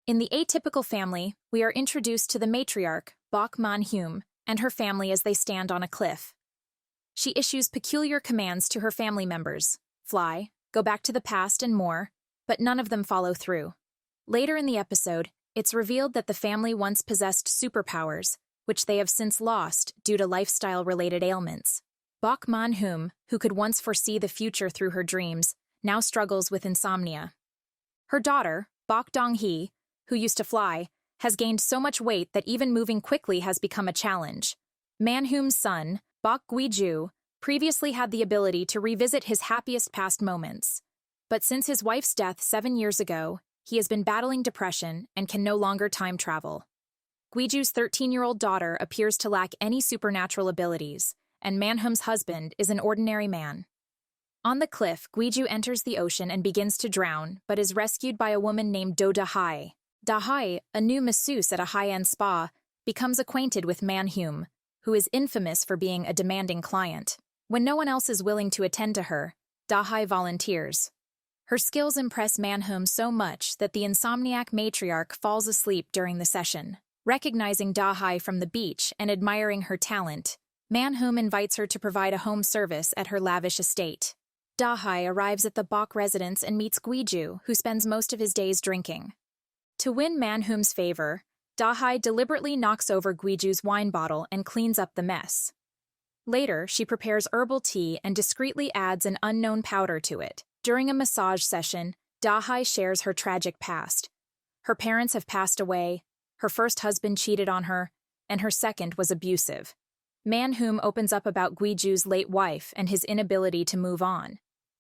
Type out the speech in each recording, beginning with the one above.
In the atypical family, we are introduced to the matriarch, Bok Man-hyum, and her family as they stand on a cliff. She issues peculiar commands to her family members: fly, go back to the past, and more, but none of them follow through. Later in the episode, it's revealed that the family once possessed superpowers, which they have since lost due to lifestyle-related ailments. Bok Man-hyum, who could once foresee the future through her dreams, now struggles with insomnia. Her daughter, Bok Dong-hee, who used to fly, has gained so much weight that even moving quickly has become a challenge. Man-hyum's son, Bok Gui-ju, previously had the ability to revisit his happiest past moments. But since his wife's death 7 years ago, he has been battling depression and can no longer time travel. Gui-ju's 13-year-old daughter appears to lack any supernatural abilities, and Man-hyum's husband is an ordinary man. On the cliff, Gui-ju enters the ocean and begins to drown, but is rescued by a woman named Do Da-hai. Da-hai, a new masseuse at a high-end spa, becomes acquainted with Man-hyum, who is infamous for being a demanding client. When no one else is willing to attend to her, Da-hai volunteers. Her skills impress Man-hyum so much that the insomniac matriarch falls asleep during the session. Recognizing Da-hai from the beach and admiring her talent, Man-hyum invites her to provide a home service at her lavish estate. Da-hai arrives at the Bok residence and meets Gui-ju, who spends most of his days drinking. To win Man-hyum's favor, Da-hai deliberately knocks over Gui-ju's wine bottle and cleans up the mess. Later, she prepares herbal tea and discreetly adds an unknown powder to it. During a massage session, Da-hai shares her tragic past. Her parents have passed away, her first husband cheated on her, and her second was abusive. Man-hyum opens up about Gui-ju's late wife and his inability to move on.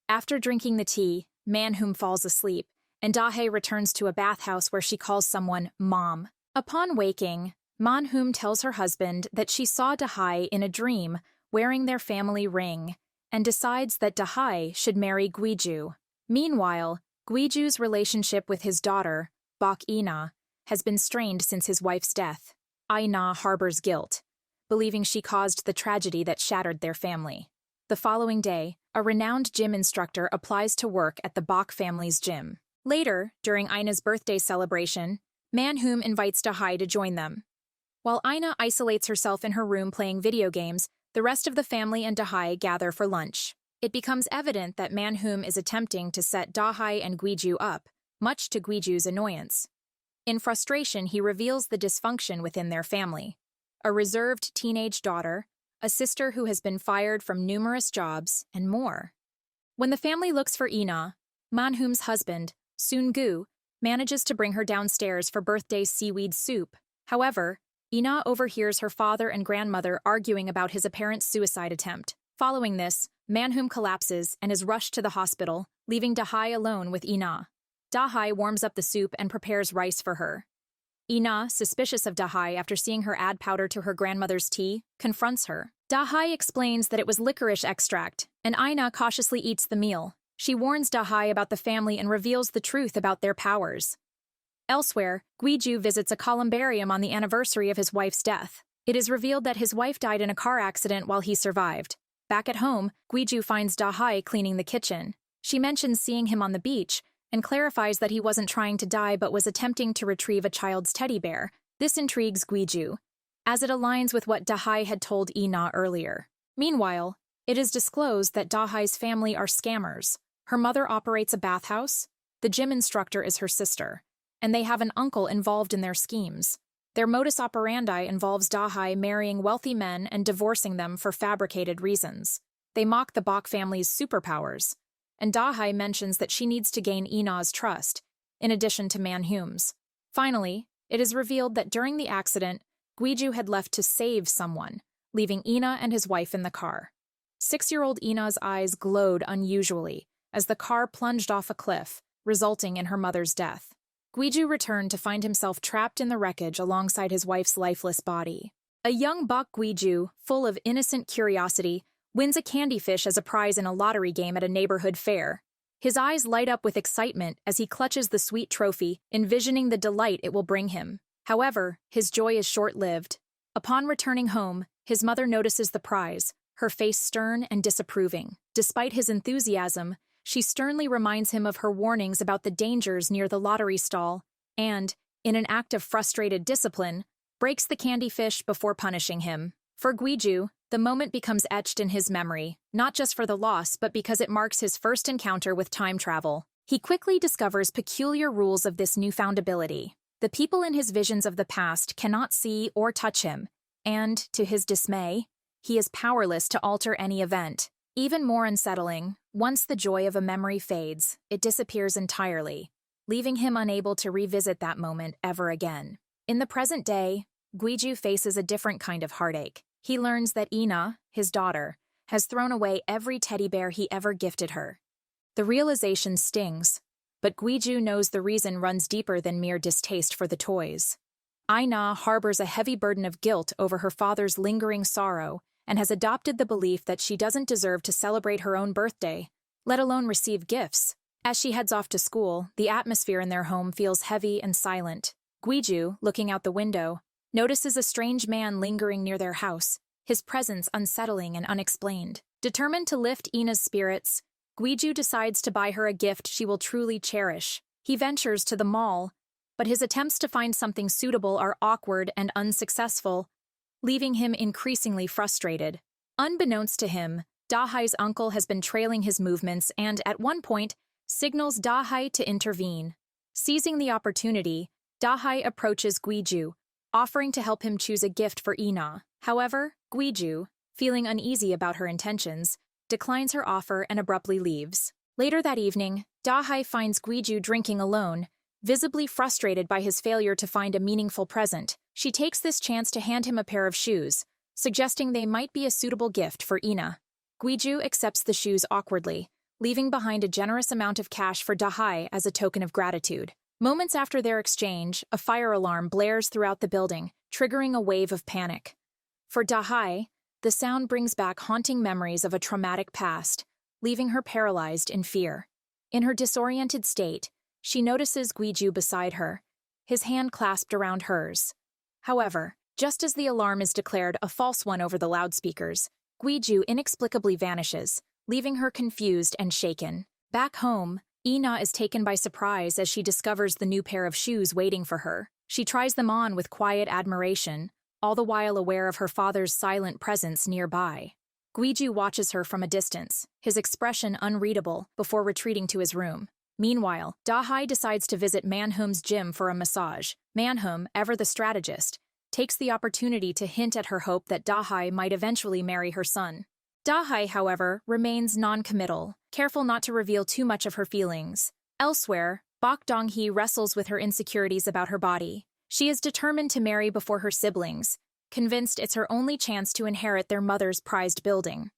After drinking the tea, Man-hyum falls asleep, and Da-hai returns to a bathhouse where she calls someone Mom. Upon waking, Man-hyum tells her husband that she saw Da-hai in a dream wearing their family ring, and decides that Da-hai should marry Gui-ju. Meanwhile, Gui-ju's relationship with his daughter, Bok Ina, has been strained since his wife's death. Ina harbors guilt, believing she caused the tragedy that shattered their family. The following day, a renowned gym instructor applies to work at the Bok family's gym. Later, during Ina's birthday celebration, Man-hyum invites Da-hai to join them. While Ina isolates herself in her room playing video games, the rest of the family and Da-hai gather for lunch. It becomes evident that Man-hyum is attempting to set Da-hai and Gui-ju up, much to Gui-ju's annoyance. In frustration, he reveals the dysfunction within their family: a reserved teenage daughter, a sister who has been fired from numerous jobs, and more. When the family looks for Ina, Man-hyum's husband, Sun-gu, manages to bring her downstairs for birthday seaweed soup. However, Ina overhears her father and grandmother arguing about his apparent suicide attempt. Following this, Man-hyum collapses and is rushed to the hospital, leaving Da-hai alone with Ina. Da-hai warms up the soup and prepares rice for her. Ina, suspicious of Da-hai after seeing her add powder to her grandmother's tea, confronts her. Da-hai explains that it was licorice extract, and Ina cautiously eats the meal. She warns Da-hai about the family and reveals the truth about their powers. Elsewhere, Gui-ju visits a columbarium on the anniversary of his wife's death. It is revealed that his wife died in a car accident while he survived. Back at home, Gui-ju finds Da-hai cleaning the kitchen. She mentions seeing him on the beach, and clarifies that he wasn't trying to die but was attempting to retrieve a child's teddy bear. This intrigues Gui-ju, as it aligns with what Da-hai had told Ina earlier. Meanwhile, it is disclosed that Da-hai's family are scammers. Her mother operates a bathhouse, the gym instructor is her sister, and they have an uncle involved in their schemes. Their modus operandi involves Da-hai marrying wealthy men and divorcing them for fabricated reasons. They mock the Bok family's superpowers, and Da-hai mentions that she needs to gain Ina's trust, in addition to Man-hyum's. Finally, it is revealed that during the accident, Gui-ju had left to save someone, leaving Ina and his wife in the car. 6-year-old Ina's eyes glowed unusually as the car plunged off a cliff, resulting in her mother's death. Gui-ju returned to find himself trapped in the wreckage alongside his wife's lifeless body. A young Bok Gui-ju, full of innocent curiosity, wins a candy fish as a prize in a lottery game at a neighborhood fair. His eyes light up with excitement as he clutches the sweet trophy, envisioning the delight it will bring him. However, his joy is short-lived. Upon returning home, his mother notices the prize, her face stern and disapproving. Despite his enthusiasm, she sternly reminds him of her warnings about the dangers near the lottery stall and, in an act of frustrated discipline, breaks the candy fish before punishing him. For Gwiju, the moment becomes etched in his memory, not just for the loss but because it marks his first encounter with time travel. He quickly discovers peculiar rules of this newfound ability. The people in his visions of the past cannot see or touch him, and, to his dismay, he is powerless to alter any event. Even more unsettling, once the joy of a memory fades, it disappears entirely, leaving him unable to revisit that moment ever again. In the present day, Gwiju faces a different kind of heartache. He learns that Ina, his daughter, has thrown away every teddy bear he ever gifted her. The realization stings, but Gwiju knows the reason runs deeper than mere distaste for the toys. Ina harbors a heavy burden of guilt over her father's lingering sorrow and has adopted the belief that she doesn't deserve to celebrate her own birthday, let alone receive gifts. As she heads off to school, the atmosphere in their home feels heavy and silent. Gwiju, looking out the window, notices a strange man lingering near their house, his presence unsettling and unexplained. Determined to lift Ina's spirits, Gwiju decides to buy her a gift she will truly cherish. He ventures to the mall, but his attempts to find something suitable are awkward and unsuccessful, leaving him increasingly frustrated. Unbeknownst to him, Dahai's uncle has been trailing his movements and, at one point, signals Dahai to intervene. Seizing the opportunity, Dahai approaches Gwiju, offering to help him choose a gift for Ina. However, Gwiju, feeling uneasy about her intentions, declines her offer and abruptly leaves. Later that evening, Dahai finds Gwiju drinking alone, visibly frustrated by his failure to find a meaningful present. She takes this chance to hand him a pair of shoes, suggesting they might be a suitable gift for Ina. Gwiju accepts the shoes awkwardly, leaving behind a generous amount of cash for Dahai as a token of gratitude. Moments after their exchange, a fire alarm blares throughout the building, triggering a wave of panic. For Dahai, the sound brings back haunting memories of a traumatic past, leaving her paralyzed in fear. In her disoriented state, she notices Gwiju beside her, his hand clasped around hers. However, just as the alarm is declared a false one over the loudspeakers, Gwiju inexplicably vanishes, leaving her confused and shaken. Back home, Ina is taken by surprise as she discovers the new pair of shoes waiting for her. She tries them on with quiet admiration, all the while aware of her father's silent presence nearby. Gwiju watches her from a distance, his expression unreadable, before retreating to his room. Meanwhile, Dahai decides to visit Manhum's gym for a massage. Manhum, ever the strategist, takes the opportunity to hint at her hope that Dahai might eventually marry her son. Dahai, however, remains non-committal, careful not to reveal too much of her feelings. Elsewhere, Bok Dong-hee wrestles with her insecurities about her body. She is determined to marry before her siblings, convinced it's her only chance to inherit their mother's prized building.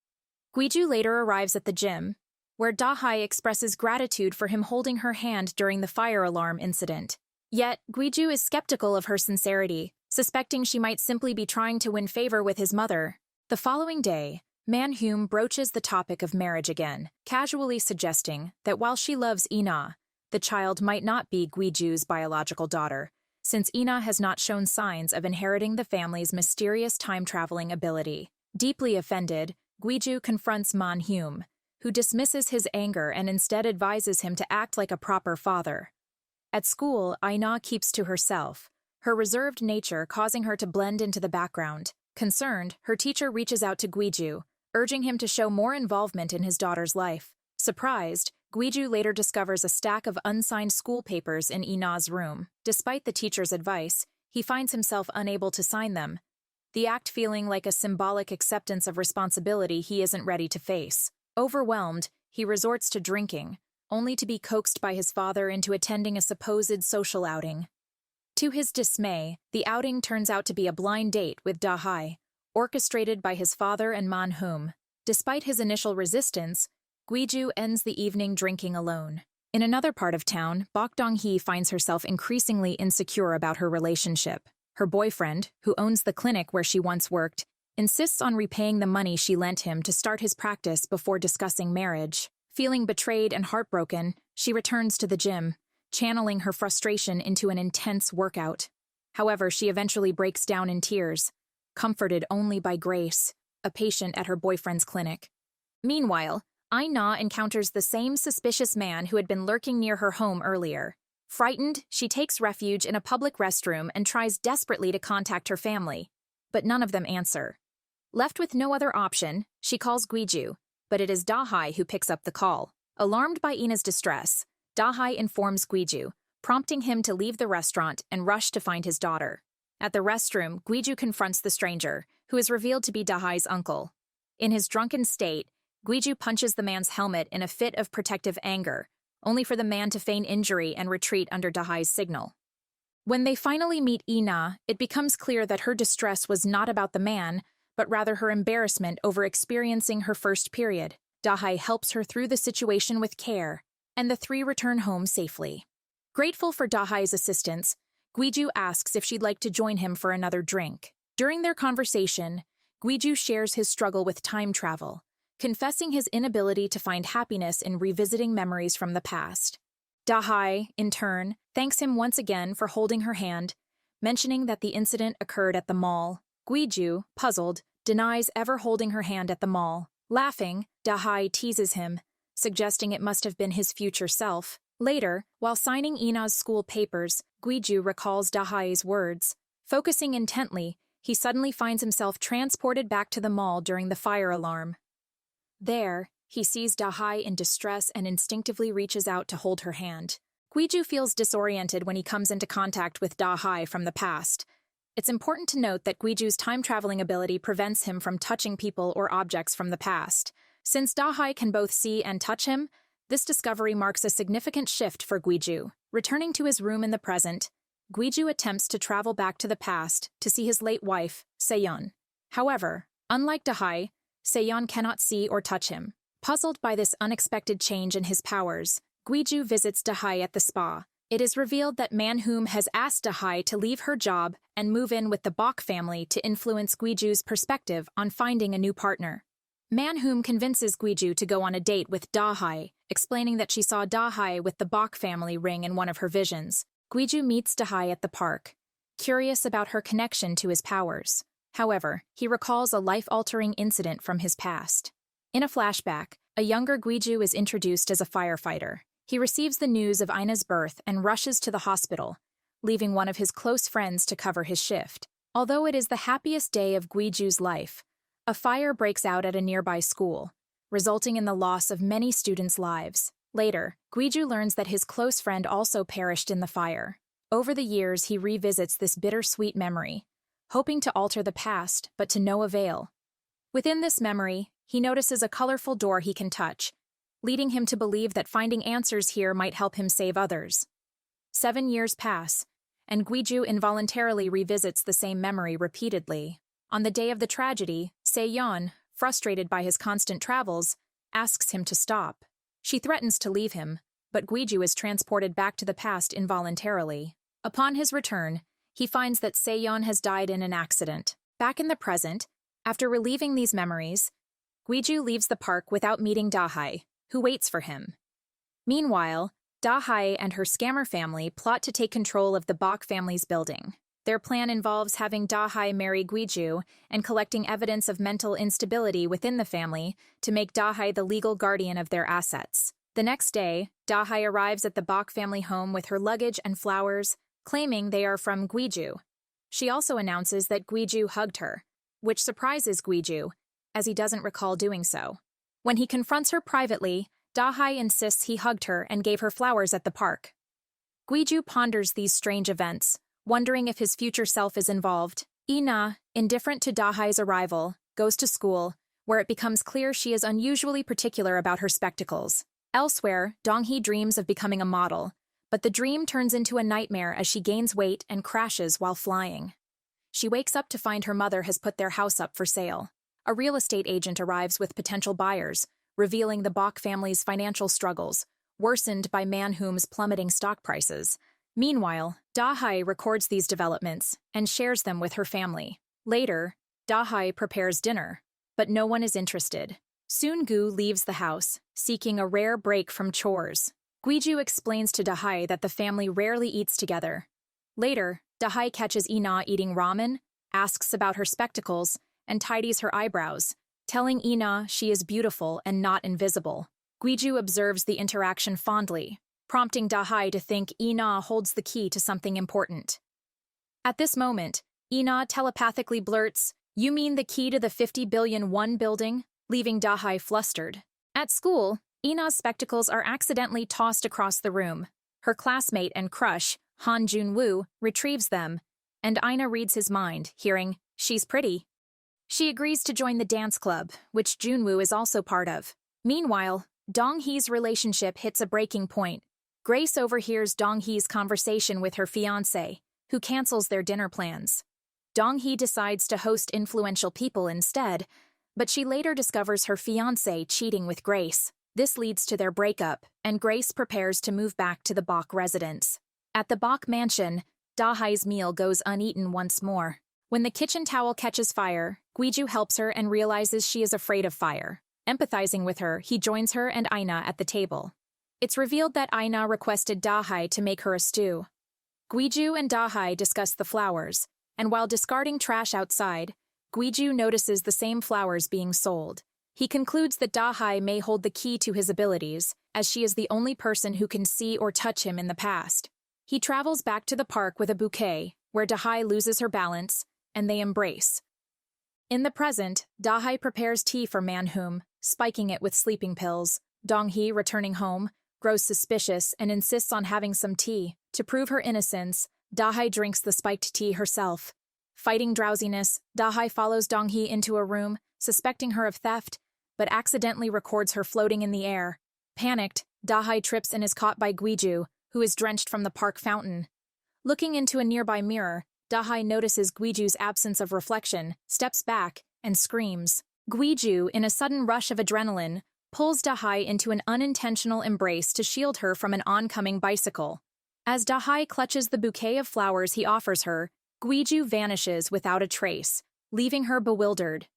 Gwiju later arrives at the gym, where Dahai expresses gratitude for him holding her hand during the fire alarm incident. Yet, Gwiju is skeptical of her sincerity, suspecting she might simply be trying to win favor with his mother. The following day, Manhum broaches the topic of marriage again, casually suggesting that while she loves Ina, the child might not be Gwiju's biological daughter, since Ina has not shown signs of inheriting the family's mysterious time-traveling ability. Deeply offended, Gwiju confronts Manhum, who dismisses his anger and instead advises him to act like a proper father. At school, Ina keeps to herself, her reserved nature causing her to blend into the background. Concerned, her teacher reaches out to Gwiju, urging him to show more involvement in his daughter's life. Surprised, Gwiju later discovers a stack of unsigned school papers in Ina's room. Despite the teacher's advice, he finds himself unable to sign them, the act feeling like a symbolic acceptance of responsibility he isn't ready to face. Overwhelmed, he resorts to drinking, only to be coaxed by his father into attending a supposed social outing. To his dismay, the outing turns out to be a blind date with Dahai, orchestrated by his father and Manhum. Despite his initial resistance, Gwiju ends the evening drinking alone. In another part of town, Bok Dong-hee finds herself increasingly insecure about her relationship. Her boyfriend, who owns the clinic where she once worked, insists on repaying the money she lent him to start his practice before discussing marriage. Feeling betrayed and heartbroken, she returns to the gym, channeling her frustration into an intense workout. However, she eventually breaks down in tears, comforted only by Grace, a patient at her boyfriend's clinic. Meanwhile, Ina encounters the same suspicious man who had been lurking near her home earlier. Frightened, she takes refuge in a public restroom and tries desperately to contact her family, but none of them answer. Left with no other option, she calls Gwiju, but it is Dahai who picks up the call. Alarmed by Ina's distress, Dahai informs Gwiju, prompting him to leave the restaurant and rush to find his daughter. At the restroom, Gwiju confronts the stranger, who is revealed to be Dahai's uncle. In his drunken state, Gwiju punches the man's helmet in a fit of protective anger, only for the man to feign injury and retreat under Dahai's signal. When they finally meet Ina, it becomes clear that her distress was not about the man, but rather her embarrassment over experiencing her first period. Dahai helps her through the situation with care, and the three return home safely. Grateful for Dahai's assistance, Gwiju asks if she'd like to join him for another drink. During their conversation, Gwiju shares his struggle with time travel, confessing his inability to find happiness in revisiting memories from the past. Dahai, in turn, thanks him once again for holding her hand, mentioning that the incident occurred at the mall. Gwiju, puzzled, denies ever holding her hand at the mall. Laughing, Dahai teases him, suggesting it must have been his future self. Later, while signing Ina's school papers, Gwiju recalls Dahai's words. Focusing intently, he suddenly finds himself transported back to the mall during the fire alarm. There, he sees Dahai in distress and instinctively reaches out to hold her hand. Gwiju feels disoriented when he comes into contact with Dahai from the past. It's important to note that Gwiju's time-traveling ability prevents him from touching people or objects from the past. Since Dahai can both see and touch him, this discovery marks a significant shift for Gwiju. Returning to his room in the present, Gwiju attempts to travel back to the past to see his late wife, Seyeon. However, unlike Dahai, Seyeon cannot see or touch him. Puzzled by this unexpected change in his powers, Gwiju visits Dahai at the spa. It is revealed that Manhoom has asked Dahai to leave her job and move in with the Bok family to influence Gwiju's perspective on finding a new partner. Manhoom convinces Gwiju to go on a date with Dahai, explaining that she saw Dahai with the Bok family ring in one of her visions. Gwiju meets Dahai at the park, curious about her connection to his powers. However, he recalls a life-altering incident from his past. In a flashback, a younger Gwiju is introduced as a firefighter. He receives the news of Ina's birth and rushes to the hospital, leaving one of his close friends to cover his shift. Although it is the happiest day of Gwiju's life, a fire breaks out at a nearby school, resulting in the loss of many students' lives. Later, Gwiju learns that his close friend also perished in the fire. Over the years, he revisits this bittersweet memory, hoping to alter the past, but to no avail. Within this memory, he notices a colorful door he can touch, leading him to believe that finding answers here might help him save others. 7 years pass, and Gwiju involuntarily revisits the same memory repeatedly. On the day of the tragedy, Seyeon, frustrated by his constant travels, asks him to stop. She threatens to leave him, but Gwiju is transported back to the past involuntarily. Upon his return, he finds that Seyeon has died in an accident. Back in the present, after relieving these memories, Gwiju leaves the park without meeting Dahai, who waits for him. Meanwhile, Dahai and her scammer family plot to take control of the Bok family's building. Their plan involves having Dahai marry Gwiju and collecting evidence of mental instability within the family to make Dahai the legal guardian of their assets. The next day, Dahai arrives at the Bok family home with her luggage and flowers, claiming they are from Gwiju. She also announces that Gwiju hugged her, which surprises Gwiju, as he doesn't recall doing so. When he confronts her privately, Dahai insists he hugged her and gave her flowers at the park. Gwiju ponders these strange events, wondering if his future self is involved. Ina, indifferent to Dahai's arrival, goes to school, where it becomes clear she is unusually particular about her spectacles. Elsewhere, Donghee dreams of becoming a model, but the dream turns into a nightmare as she gains weight and crashes while flying. She wakes up to find her mother has put their house up for sale. A real estate agent arrives with potential buyers, revealing the Bok family's financial struggles, worsened by Manhoom's plummeting stock prices. Meanwhile, Dahai records these developments and shares them with her family. Later, Dahai prepares dinner, but no one is interested. Soon Gu leaves the house, seeking a rare break from chores. Gwiju explains to Dahai that the family rarely eats together. Later, Dahai catches Ina eating ramen, asks about her spectacles, and tidies her eyebrows, telling Ina she is beautiful and not invisible. Gwiju observes the interaction fondly, prompting Dahai to think Ina holds the key to something important. At this moment, Ina telepathically blurts, "You mean the key to the 50 billion won building?" leaving Dahai flustered. At school, Ina's spectacles are accidentally tossed across the room. Her classmate and crush, Han Junwoo, retrieves them, and Ina reads his mind, hearing, "She's pretty." She agrees to join the dance club, which Junwoo is also part of. Meanwhile, Dong-hee's relationship hits a breaking point. Grace overhears Dong-hee's conversation with her fiancé, who cancels their dinner plans. Dong-hee decides to host influential people instead, but she later discovers her fiancé cheating with Grace. This leads to their breakup, and Grace prepares to move back to the Bok residence. At the Bok mansion, Dahai's meal goes uneaten once more. When the kitchen towel catches fire, Gwiju helps her and realizes she is afraid of fire. Empathizing with her, he joins her and Ina at the table. It's revealed that Ina requested Dahai to make her a stew. Gwiju and Dahai discuss the flowers, and while discarding trash outside, Gwiju notices the same flowers being sold. He concludes that Dahai may hold the key to his abilities, as she is the only person who can see or touch him in the past. He travels back to the park with a bouquet, where Dahai loses her balance, and they embrace. In the present, Dahai prepares tea for Manhum, spiking it with sleeping pills. Dong-hee, returning home, grows suspicious and insists on having some tea. To prove her innocence, Dahai drinks the spiked tea herself. Fighting drowsiness, Dahai follows Dong-hee into a room, suspecting her of theft, but accidentally records her floating in the air. Panicked, Dahai trips and is caught by Gwiju, who is drenched from the park fountain. Looking into a nearby mirror, Dahai notices Gwiju's absence of reflection, steps back, and screams. Gwiju, in a sudden rush of adrenaline, pulls Dahai into an unintentional embrace to shield her from an oncoming bicycle. As Dahai clutches the bouquet of flowers he offers her, Gwiju vanishes without a trace, leaving her bewildered.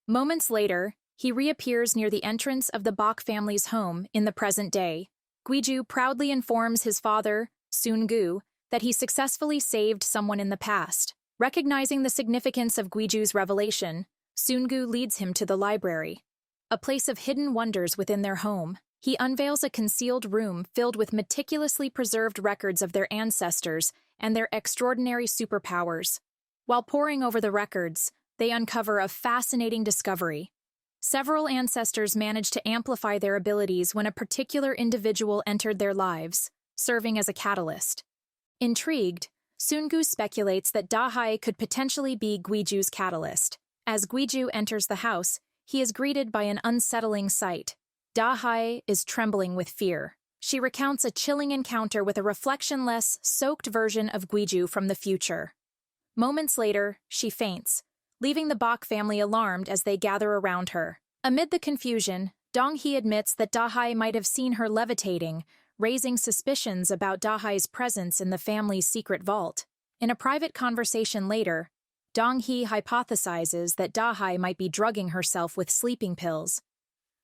Moments later, he reappears near the entrance of the Bok family's home in the present day. Gwiju proudly informs his father, Soon-gu, that he successfully saved someone in the past. Recognizing the significance of Gwiju's revelation, Soon-gu leads him to the library, a place of hidden wonders within their home. He unveils a concealed room filled with meticulously preserved records of their ancestors and their extraordinary superpowers. While poring over the records, they uncover a fascinating discovery. Several ancestors managed to amplify their abilities when a particular individual entered their lives, serving as a catalyst. Intrigued, Soon-gu speculates that Dahai could potentially be Gwiju's catalyst. As Gwiju enters the house, he is greeted by an unsettling sight. Dahai is trembling with fear. She recounts a chilling encounter with a reflectionless, soaked version of Gwiju from the future. Moments later, she faints, leaving the Bok family alarmed as they gather around her. Amid the confusion, Dong-hee admits that Dahai might have seen her levitating, raising suspicions about Dahai's presence in the family's secret vault. In a private conversation later, Dong-hee hypothesizes that Dahai might be drugging herself with sleeping pills,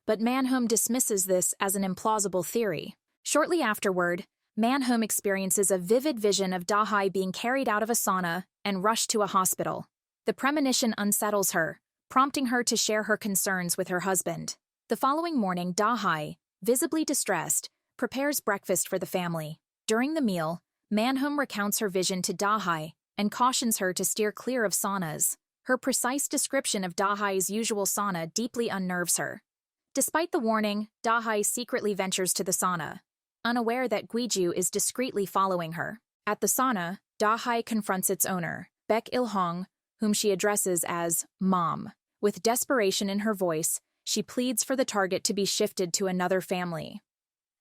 but Manhum dismisses this as an implausible theory. Shortly afterward, Manhum experiences a vivid vision of Dahai being carried out of a sauna and rushed to a hospital. The premonition unsettles her, prompting her to share her concerns with her husband. The following morning, Dahai, visibly distressed, prepares breakfast for the family. During the meal, Manhum recounts her vision to Dahai and cautions her to steer clear of saunas. Her precise description of Dahai's usual sauna deeply unnerves her. Despite the warning, Dahai secretly ventures to the sauna, unaware that Gwiju is discreetly following her. At the sauna, Dahai confronts its owner, Baek Il-hong, whom she addresses as Mom. With desperation in her voice, she pleads for the target to be shifted to another family.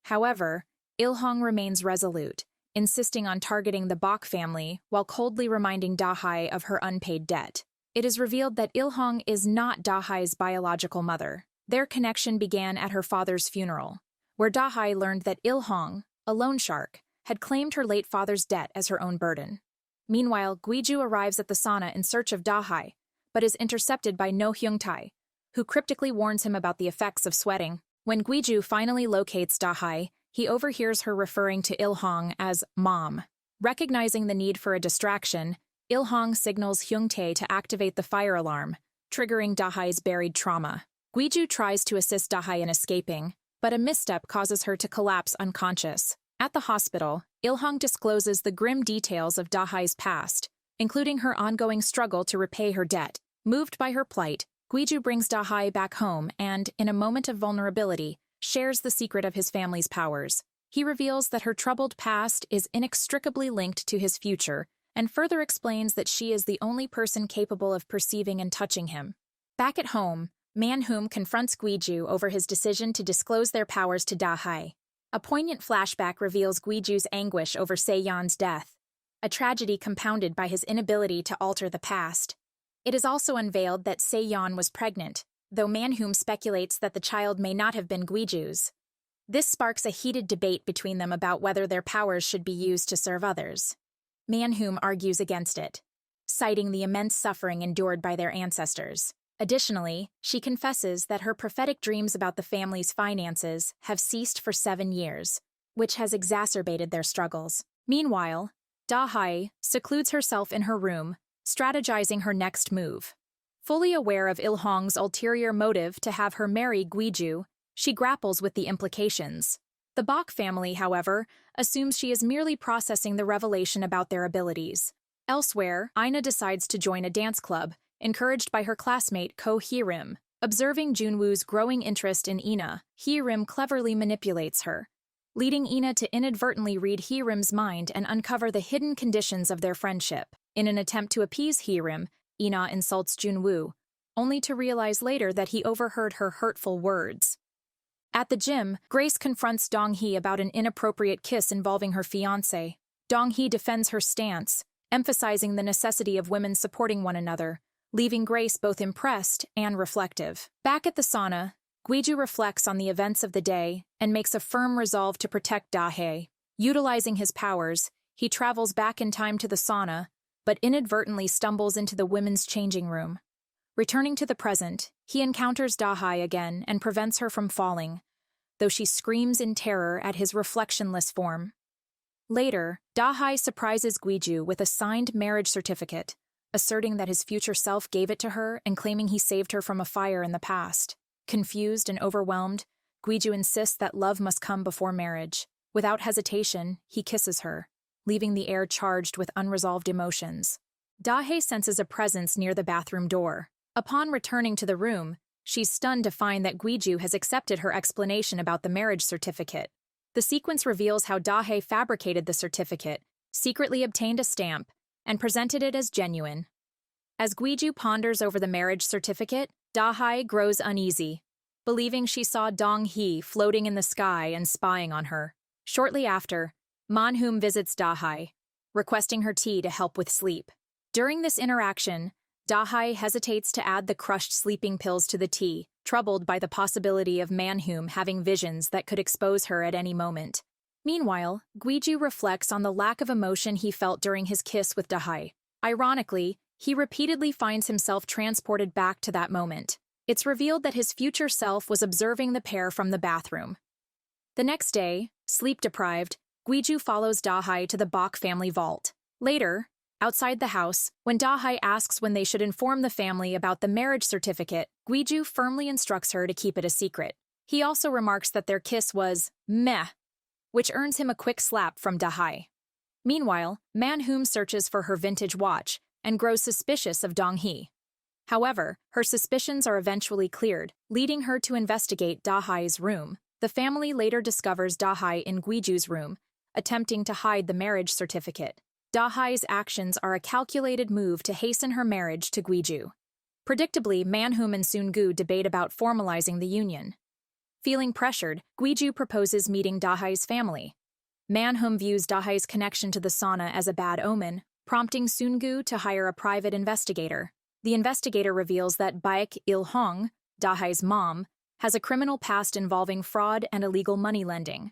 However, Il-hong remains resolute, insisting on targeting the Bok family while coldly reminding Dahai of her unpaid debt. It is revealed that Il-hong is not Dahai's biological mother. Their connection began at her father's funeral, where Dahai learned that Il-hong, a loan shark, had claimed her late father's debt as her own burden. Meanwhile, Gwiju arrives at the sauna in search of Dahai, but is intercepted by No Hyung-tae, who cryptically warns him about the effects of sweating. When Gwiju finally locates Dahai, he overhears her referring to Il-hong as Mom. Recognizing the need for a distraction, Il-hong signals Hyung-tae to activate the fire alarm, triggering Dahai's buried trauma. Gwiju tries to assist Dahai in escaping, but a misstep causes her to collapse unconscious. At the hospital, Ilhong discloses the grim details of Dahai's past, including her ongoing struggle to repay her debt. Moved by her plight, Gwiju brings Dahai back home and, in a moment of vulnerability, shares the secret of his family's powers. He reveals that her troubled past is inextricably linked to his future and further explains that she is the only person capable of perceiving and touching him. Back at home, Manhum confronts Gwiju over his decision to disclose their powers to Dahai. A poignant flashback reveals Gwiju's anguish over Se-yeon's death, a tragedy compounded by his inability to alter the past. It is also unveiled that Se-yeon was pregnant, though Manhum speculates that the child may not have been Gwiju's. This sparks a heated debate between them about whether their powers should be used to serve others. Manhum argues against it, citing the immense suffering endured by their ancestors. Additionally, she confesses that her prophetic dreams about the family's finances have ceased for 7 years, which has exacerbated their struggles. Meanwhile, Dahai secludes herself in her room, strategizing her next move. Fully aware of Ilhong's ulterior motive to have her marry Gwiju, she grapples with the implications. The Bok family, however, assumes she is merely processing the revelation about their abilities. Elsewhere, Ina decides to join a dance club, encouraged by her classmate Ko Hee-rim. Observing Junwoo's growing interest in Ina, Hee-rim cleverly manipulates her, leading Ina to inadvertently read Hee-rim's mind and uncover the hidden conditions of their friendship. In an attempt to appease Hee-rim, Ina insults Junwoo, only to realize later that he overheard her hurtful words. At the gym, Grace confronts Dong-hee about an inappropriate kiss involving her fiancé. Dong-hee defends her stance, emphasizing the necessity of women supporting one another, leaving Grace both impressed and reflective. Back at the sauna, Gwiju reflects on the events of the day and makes a firm resolve to protect Dahai. Utilizing his powers, he travels back in time to the sauna, but inadvertently stumbles into the women's changing room. Returning to the present, he encounters Dahai again and prevents her from falling, though she screams in terror at his reflectionless form. Later, Dahai surprises Gwiju with a signed marriage certificate, asserting that his future self gave it to her and claiming he saved her from a fire in the past. Confused and overwhelmed, Gwiju insists that love must come before marriage. Without hesitation, he kisses her, leaving the air charged with unresolved emotions. Dahai senses a presence near the bathroom door. Upon returning to the room, she's stunned to find that Gwiju has accepted her explanation about the marriage certificate. The sequence reveals how Dahai fabricated the certificate, secretly obtained a stamp, and presented it as genuine. As Gwiju ponders over the marriage certificate, Dahai grows uneasy, believing she saw Dong-hee floating in the sky and spying on her. Shortly after, Manhum visits Dahai, requesting her tea to help with sleep. During this interaction, Dahai hesitates to add the crushed sleeping pills to the tea, troubled by the possibility of Manhum having visions that could expose her at any moment. Meanwhile, Gwiju reflects on the lack of emotion he felt during his kiss with Dahai. Ironically, he repeatedly finds himself transported back to that moment. It's revealed that his future self was observing the pair from the bathroom. The next day, sleep-deprived, Gwiju follows Dahai to the Bok family vault. Later, outside the house, when Dahai asks when they should inform the family about the marriage certificate, Gwiju firmly instructs her to keep it a secret. He also remarks that their kiss was meh, which earns him a quick slap from Dahai. Meanwhile, Manhum searches for her vintage watch and grows suspicious of Dong-hee. However, her suspicions are eventually cleared, leading her to investigate Dahai's room. The family later discovers Dahai in Gwiju's room, attempting to hide the marriage certificate. Dahai's actions are a calculated move to hasten her marriage to Gwiju. Predictably, Manhum and Seung-gu debate about formalizing the union. Feeling pressured, Gwiju proposes meeting Dahai's family. Manhum views Dahai's connection to the sauna as a bad omen, prompting Seung-gu to hire a private investigator. The investigator reveals that Baek Il-hong, Dahai's mom, has a criminal past involving fraud and illegal money lending.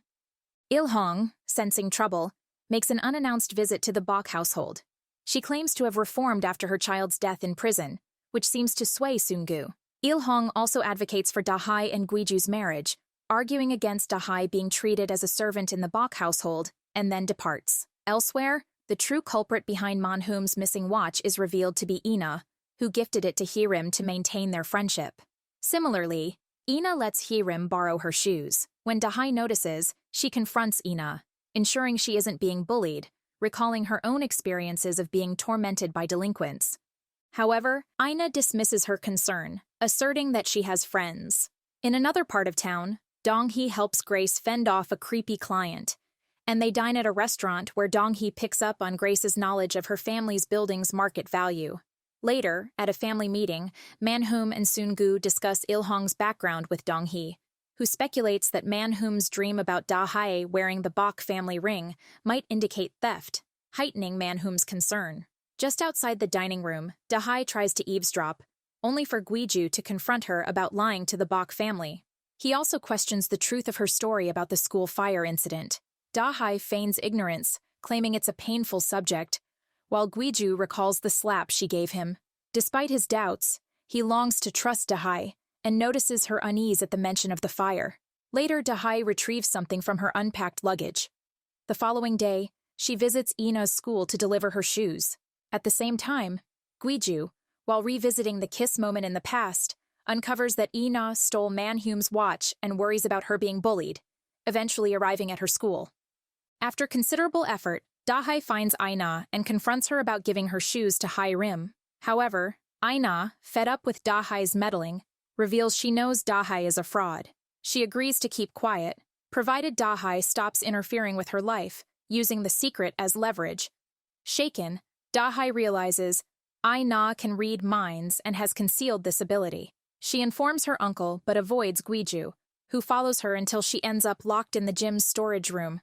Il-hong, sensing trouble, makes an unannounced visit to the Bok household. She claims to have reformed after her child's death in prison, which seems to sway Seung-gu. Il-hong also advocates for Dahai and Gwiju's marriage, arguing against Dahai being treated as a servant in the Bok household, and then departs. Elsewhere, the true culprit behind Manhum's missing watch is revealed to be Ina, who gifted it to Hee-rim to maintain their friendship. Similarly, Ina lets Hee-rim borrow her shoes. When Dahai notices, she confronts Ina, ensuring she isn't being bullied, recalling her own experiences of being tormented by delinquents. However, Ina dismisses her concern, asserting that she has friends. In another part of town, Dong-hee helps Grace fend off a creepy client, and they dine at a restaurant where Dong-hee picks up on Grace's knowledge of her family's building's market value. Later, at a family meeting, Man-hoom and Soon-gu discuss Il-hong's background with Dong-hee, who speculates that Man-hoom's dream about Da-hae wearing the Bok family ring might indicate theft, heightening Man-hoom's concern. Just outside the dining room, Da-hae tries to eavesdrop, only for Gwiju to confront her about lying to the Bok family. He also questions the truth of her story about the school fire incident. Da-hae feigns ignorance, claiming it's a painful subject, while Gwiju recalls the slap she gave him. Despite his doubts, he longs to trust Da-hae and notices her unease at the mention of the fire. Later, Da-hae retrieves something from her unpacked luggage. The following day, she visits Ina's school to deliver her shoes. At the same time, Gwiju, while revisiting the kiss moment in the past, uncovers that Ina stole Man-hoom's watch and worries about her being bullied, eventually arriving at her school. After considerable effort, Da-hae finds Ina and confronts her about giving her shoes to Hae-rim. However, Ina, fed up with Da-hae's meddling, reveals she knows Da-hae is a fraud. She agrees to keep quiet, provided Da-hae stops interfering with her life, using the secret as leverage. Shaken, Da-hae realizes Ina can read minds and has concealed this ability. She informs her uncle but avoids Gwiju, who follows her until she ends up locked in the gym's storage room.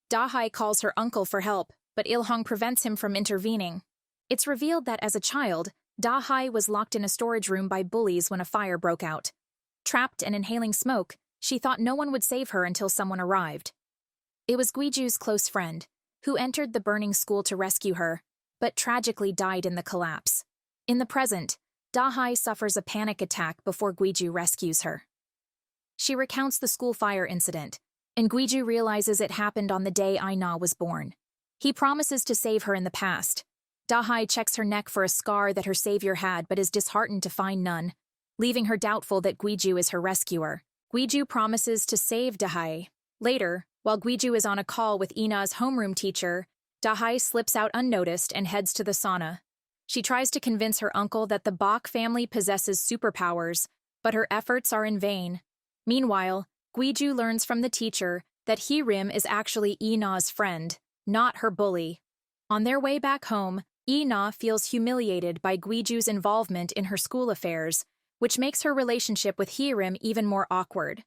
Da-hae calls her uncle for help, but Il-hong prevents him from intervening. It's revealed that as a child, Da-hae was locked in a storage room by bullies when a fire broke out. Trapped and inhaling smoke, she thought no one would save her until someone arrived. It was Gwiju's close friend, who entered the burning school to rescue her, but tragically died in the collapse. In the present, Da-hae suffers a panic attack before Gwiju rescues her. She recounts the school fire incident, and Gwiju realizes it happened on the day Ina was born. He promises to save her in the past. Da-hae checks her neck for a scar that her savior had but is disheartened to find none, leaving her doubtful that Gwiju is her rescuer. Gwiju promises to save Da-hae. Later, while Gwiju is on a call with Ina's homeroom teacher, Da-hae slips out unnoticed and heads to the sauna. She tries to convince her uncle that the Bok family possesses superpowers, but her efforts are in vain. Meanwhile, Gwiju learns from the teacher that Hae-rim is actually Ina's friend, not her bully. On their way back home, Ina feels humiliated by Gwiju's involvement in her school affairs, which makes her relationship with Hae-rim even more awkward.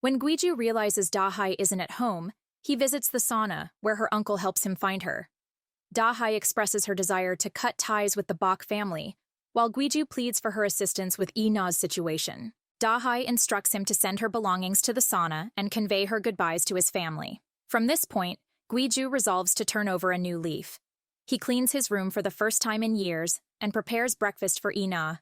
When Gwiju realizes Da-hae isn't at home, he visits the sauna, where her uncle helps him find her. Da-hae expresses her desire to cut ties with the Bok family, while Gwiju pleads for her assistance with Ina's situation. Da-hae instructs him to send her belongings to the sauna and convey her goodbyes to his family. From this point, Gwiju resolves to turn over a new leaf. He cleans his room for the first time in years and prepares breakfast for Ina.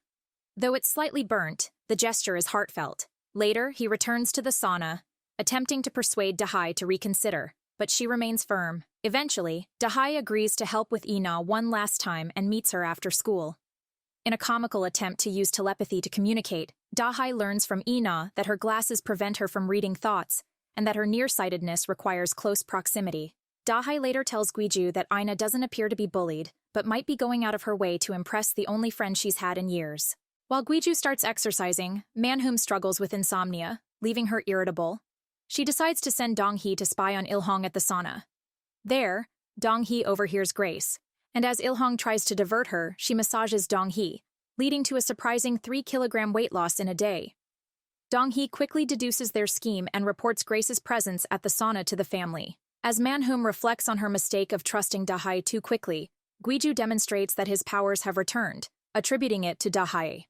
Though it's slightly burnt, the gesture is heartfelt. Later, he returns to the sauna, attempting to persuade Da-hae to reconsider, but she remains firm. Eventually, Da-hae agrees to help with Ina one last time and meets her after school. In a comical attempt to use telepathy to communicate, Da-hae learns from Ina that her glasses prevent her from reading thoughts and that her nearsightedness requires close proximity. Da-hae later tells Gwiju that Ina doesn't appear to be bullied, but might be going out of her way to impress the only friend she's had in years. While Gwiju starts exercising, Man-hoom struggles with insomnia, leaving her irritable. She decides to send Dong-hee to spy on Il-hong at the sauna. There, Dong-hee overhears Grace, and as Il-hong tries to divert her, she massages Dong-hee, leading to a surprising 3-kilogram weight loss in a day. Dong-hee quickly deduces their scheme and reports Grace's presence at the sauna to the family. As Man-hoom reflects on her mistake of trusting Da-hae too quickly, Gwiju demonstrates that his powers have returned, attributing it to Da-hae.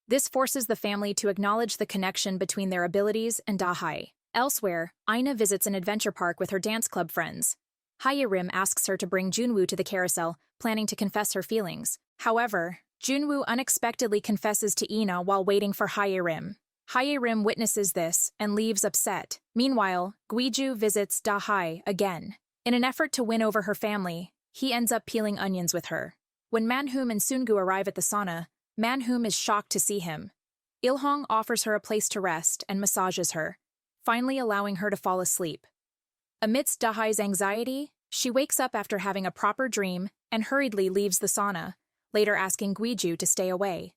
This forces the family to acknowledge the connection between their abilities and Da-hae. Elsewhere, Ina visits an adventure park with her dance club friends. Hae-rim asks her to bring Junwoo to the carousel, planning to confess her feelings. However, Junwoo unexpectedly confesses to Ina while waiting for Hae-rim. Hae-rim witnesses this and leaves upset. Meanwhile, Gwiju visits Da-hae again. In an effort to win over her family, he ends up peeling onions with her. When Man-hoom and Soon-gu arrive at the sauna, Man-hoom is shocked to see him. Il-hong offers her a place to rest and massages her, finally allowing her to fall asleep. Amidst Dahai's anxiety, she wakes up after having a proper dream and hurriedly leaves the sauna, later asking Gwiju to stay away.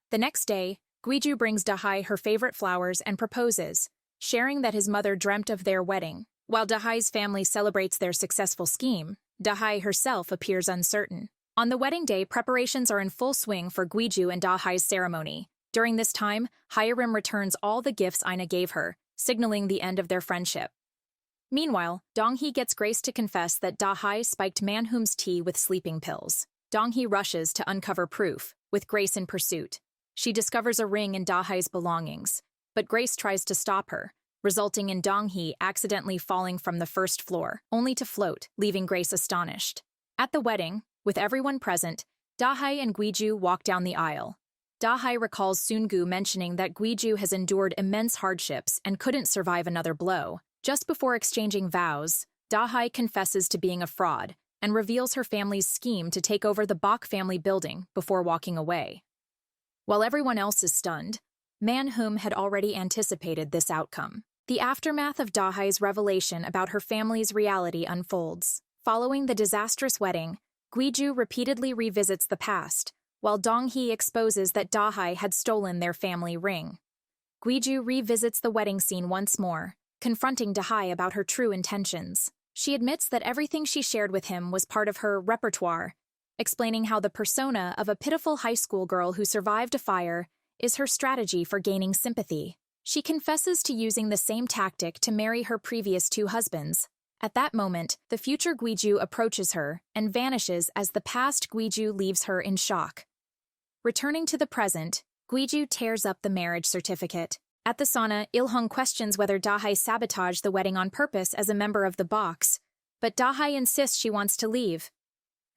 The next day, Gwiju brings Dahai her favorite flowers and proposes, sharing that his mother dreamt of their wedding. While Dahai's family celebrates their successful scheme, Dahai herself appears uncertain. On the wedding day, preparations are in full swing for Gwiju and Dahai's ceremony. During this time, Hyrim returns all the gifts Ina gave her, signaling the end of their friendship. Meanwhile, Donghee gets Grace to confess that Dahai spiked Manhum's tea with sleeping pills. Donghee rushes to uncover proof, with Grace in pursuit. She discovers a ring in Dahai's belongings, but Grace tries to stop her, resulting in Donghee accidentally falling from the first floor, only to float, leaving Grace astonished. At the wedding, with everyone present, Dahai and Gwiju walk down the aisle. Dahai recalls Sungu mentioning that Gwiju has endured immense hardships and couldn't survive another blow. Just before exchanging vows, Dahai confesses to being a fraud and reveals her family's scheme to take over the Bok family building before walking away. While everyone else is stunned, Manhum had already anticipated this outcome. The aftermath of Dahai's revelation about her family's reality unfolds. Following the disastrous wedding, Gwiju repeatedly revisits the past, while Donghee exposes that Dahai had stolen their family ring. Gwiju revisits the wedding scene once more, confronting Dahai about her true intentions. She admits that everything she shared with him was part of her repertoire, explaining how the persona of a pitiful high school girl who survived a fire is her strategy for gaining sympathy. She confesses to using the same tactic to marry her previous two husbands. At that moment, the future Gwiju approaches her and vanishes as the past Gwiju leaves her in shock. Returning to the present, Gwiju tears up the marriage certificate. At the sauna, Ilhung questions whether Dahai sabotaged the wedding on purpose as a member of the Boks, but Dahai insists she wants to leave.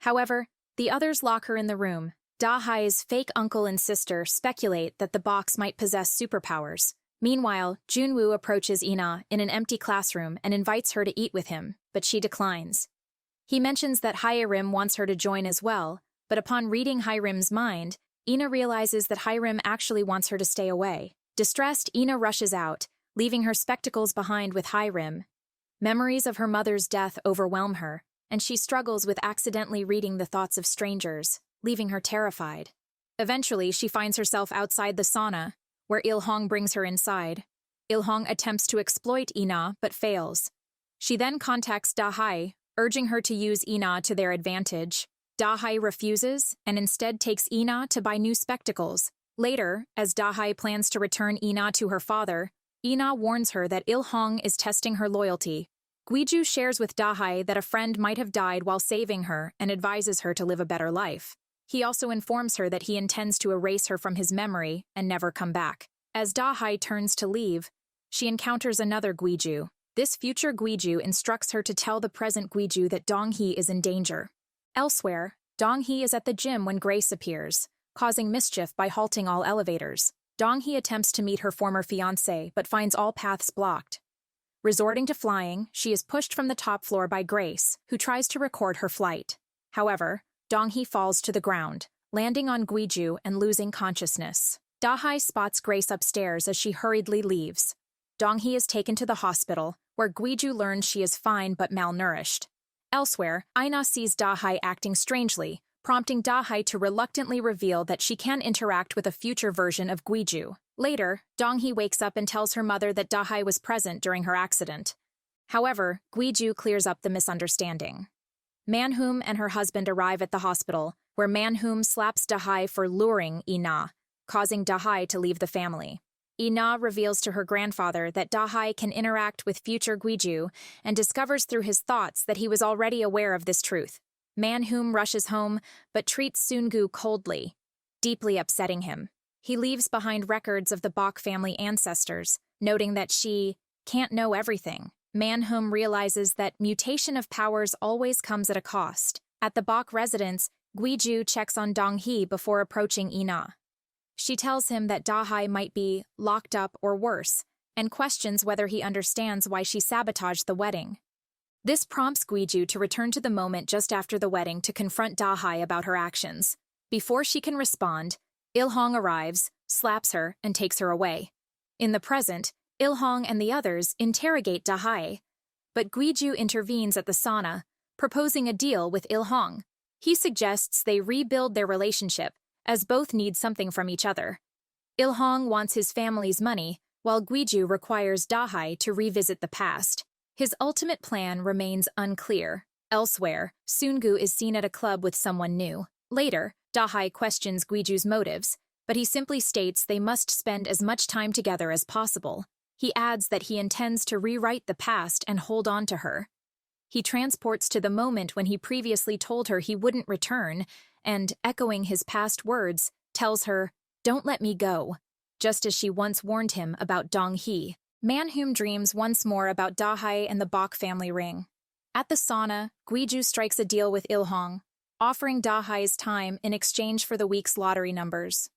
However, the others lock her in the room. Dahai's fake uncle and sister speculate that the Boks might possess superpowers. Meanwhile, Junwoo approaches Ina in an empty classroom and invites her to eat with him, but she declines. He mentions that Hyrim wants her to join as well, but upon reading Hyrim's mind, Ina realizes that Hyrim actually wants her to stay away. Distressed, Ina rushes out, leaving her spectacles behind with Hyrim. Memories of her mother's death overwhelm her, and she struggles with accidentally reading the thoughts of strangers, leaving her terrified. Eventually, she finds herself outside the sauna, where Ilhong brings her inside. Ilhong attempts to exploit Ina, but fails. She then contacts Dahai, urging her to use Ina to their advantage. Dahai refuses, and instead takes Ina to buy new spectacles. Later, as Dahai plans to return Ina to her father, Ina warns her that Ilhong is testing her loyalty. Gwiju shares with Dahai that a friend might have died while saving her and advises her to live a better life. He also informs her that he intends to erase her from his memory and never come back. As Dahai turns to leave, she encounters another Gwiju. This future Gwiju instructs her to tell the present Gwiju that Donghee is in danger. Elsewhere, Donghee is at the gym when Grace appears, causing mischief by halting all elevators. Donghee attempts to meet her former fiancé, but finds all paths blocked. Resorting to flying, she is pushed from the top floor by Grace, who tries to record her flight. However, Donghee falls to the ground, landing on Gwiju and losing consciousness. Dahai spots Grace upstairs as she hurriedly leaves. Donghee is taken to the hospital, where Gwiju learns she is fine but malnourished. Elsewhere, Ina sees Dahai acting strangely, prompting Dahai to reluctantly reveal that she can interact with a future version of Gwiju. Later, Donghee wakes up and tells her mother that Dahai was present during her accident. However, Gwiju clears up the misunderstanding. Manhum and her husband arrive at the hospital, where Manhum slaps Dahai for luring Ina, causing Dahai to leave the family. Ina reveals to her grandfather that Dahai can interact with future Gwiju and discovers through his thoughts that he was already aware of this truth. Manhum rushes home, but treats Sungu coldly, deeply upsetting him. He leaves behind records of the Bok family ancestors, noting that she can't know everything. Manhum realizes that mutation of powers always comes at a cost. At the Bok residence, Gwiju checks on Donghee before approaching Ina. She tells him that Dahai might be locked up or worse, and questions whether he understands why she sabotaged the wedding. This prompts Gwiju to return to the moment just after the wedding to confront Dahai about her actions. Before she can respond, Ilhong arrives, slaps her, and takes her away. In the present, Ilhong and the others interrogate Dahai. but Gwiju intervenes at the sauna, proposing a deal with Il-hong. He suggests they rebuild their relationship, as both need something from each other. Il-hong wants his family's money, while Gwiju requires Dahai to revisit the past. His ultimate plan remains unclear. Elsewhere, Sungu is seen at a club with someone new. Later, Dahai questions Gwiju's motives, but he simply states they must spend as much time together as possible. He adds that he intends to rewrite the past and hold on to her. He transports to the moment when he previously told her he wouldn't return, and, echoing his past words, tells her, "Don't let me go," just as she once warned him about Dong-hee. Man-Hum dreams once more about Dahai and the Bok family ring. At the sauna, Gwiju strikes a deal with Il-hong, offering Dahai's time in exchange for the week's lottery numbers.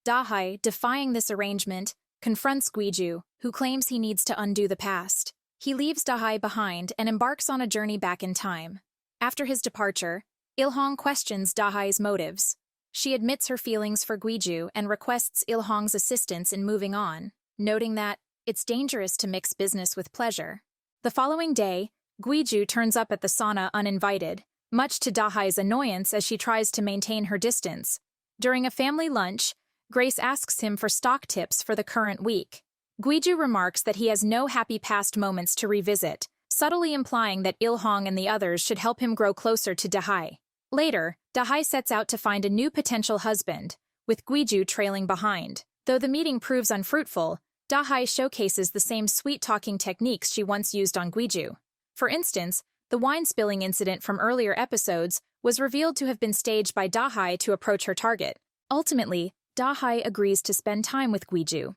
Dahai, defying this arrangement, confronts Gwiju, who claims he needs to undo the past. He leaves Dahai behind and embarks on a journey back in time. After his departure, Il-hong questions Dahai's motives. She admits her feelings for Gwiju and requests Il-hong's assistance in moving on, noting that it's dangerous to mix business with pleasure. The following day, Gwiju turns up at the sauna uninvited, much to Dahai's annoyance as she tries to maintain her distance. During a family lunch, Grace asks him for stock tips for the current week. Gwiju remarks that he has no happy past moments to revisit, subtly implying that Il-hong and the others should help him grow closer to Dahai. Later, Dahai sets out to find a new potential husband, with Gwiju trailing behind. Though the meeting proves unfruitful, Dahai showcases the same sweet-talking techniques she once used on Gwiju. For instance, the wine-spilling incident from earlier episodes was revealed to have been staged by Dahai to approach her target. Ultimately, Dahai agrees to spend time with Gwiju.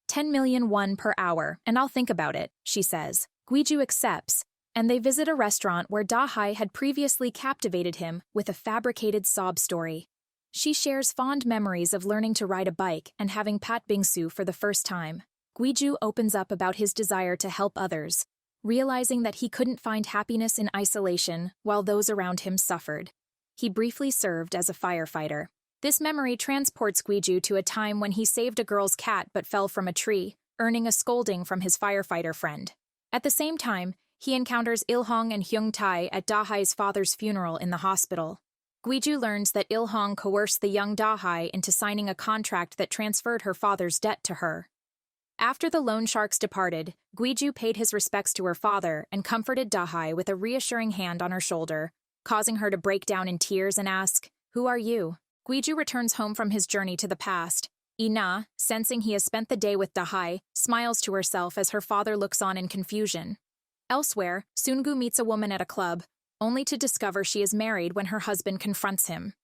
10 million won per hour, and I'll think about it, she says. Gwiju accepts, and they visit a restaurant where Dahai had previously captivated him with a fabricated sob story. She shares fond memories of learning to ride a bike and having Pat Bingsu for the first time. Gwiju opens up about his desire to help others, realizing that he couldn't find happiness in isolation while those around him suffered. He briefly served as a firefighter. This memory transports Gwiju to a time when he saved a girl's cat but fell from a tree, earning a scolding from his firefighter friend. At the same time, he encounters Il-hong and Hyung-tae at Dahai's father's funeral in the hospital. Gwiju learns that Il-hong coerced the young Dahai into signing a contract that transferred her father's debt to her. After the loan sharks departed, Gwiju paid his respects to her father and comforted Dahai with a reassuring hand on her shoulder, causing her to break down in tears and ask, "Who are you?" Gwiju returns home from his journey to the past. Ina, sensing he has spent the day with Dahai, smiles to herself as her father looks on in confusion. Elsewhere, Sungu meets a woman at a club, only to discover she is married when her husband confronts him.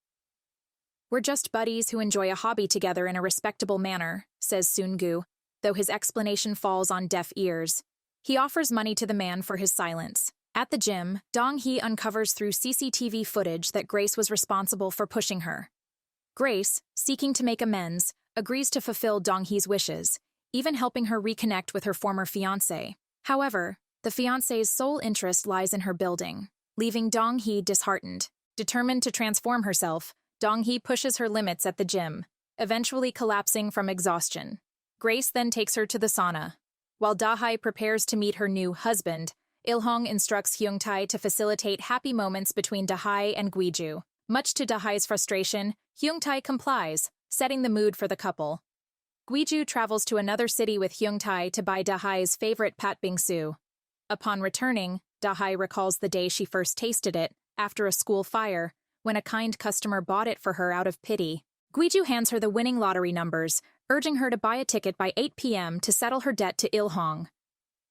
"We're just buddies who enjoy a hobby together in a respectable manner," says Sungu, though his explanation falls on deaf ears. He offers money to the man for his silence. At the gym, Dong-hee uncovers through CCTV footage that Grace was responsible for pushing her. Grace, seeking to make amends, agrees to fulfill Dong-hee's wishes, even helping her reconnect with her former fiancé. However, the fiancé's sole interest lies in her building, leaving Dong-hee disheartened. Determined to transform herself, Dong-hee pushes her limits at the gym, eventually collapsing from exhaustion. Grace then takes her to the sauna. While Dahai prepares to meet her new husband, Il-hong instructs Hyung-tae to facilitate happy moments between Dahai and Gwiju. Much to Dahai's frustration, Hyung-tae complies, setting the mood for the couple. Gwiju travels to another city with Hyung-tae to buy Dahai's favorite Pat Bingsu. Upon returning, Dahai recalls the day she first tasted it, after a school fire, when a kind customer bought it for her out of pity. Gwiju hands her the winning lottery numbers, urging her to buy a ticket by 8 p.m. to settle her debt to Il-hong.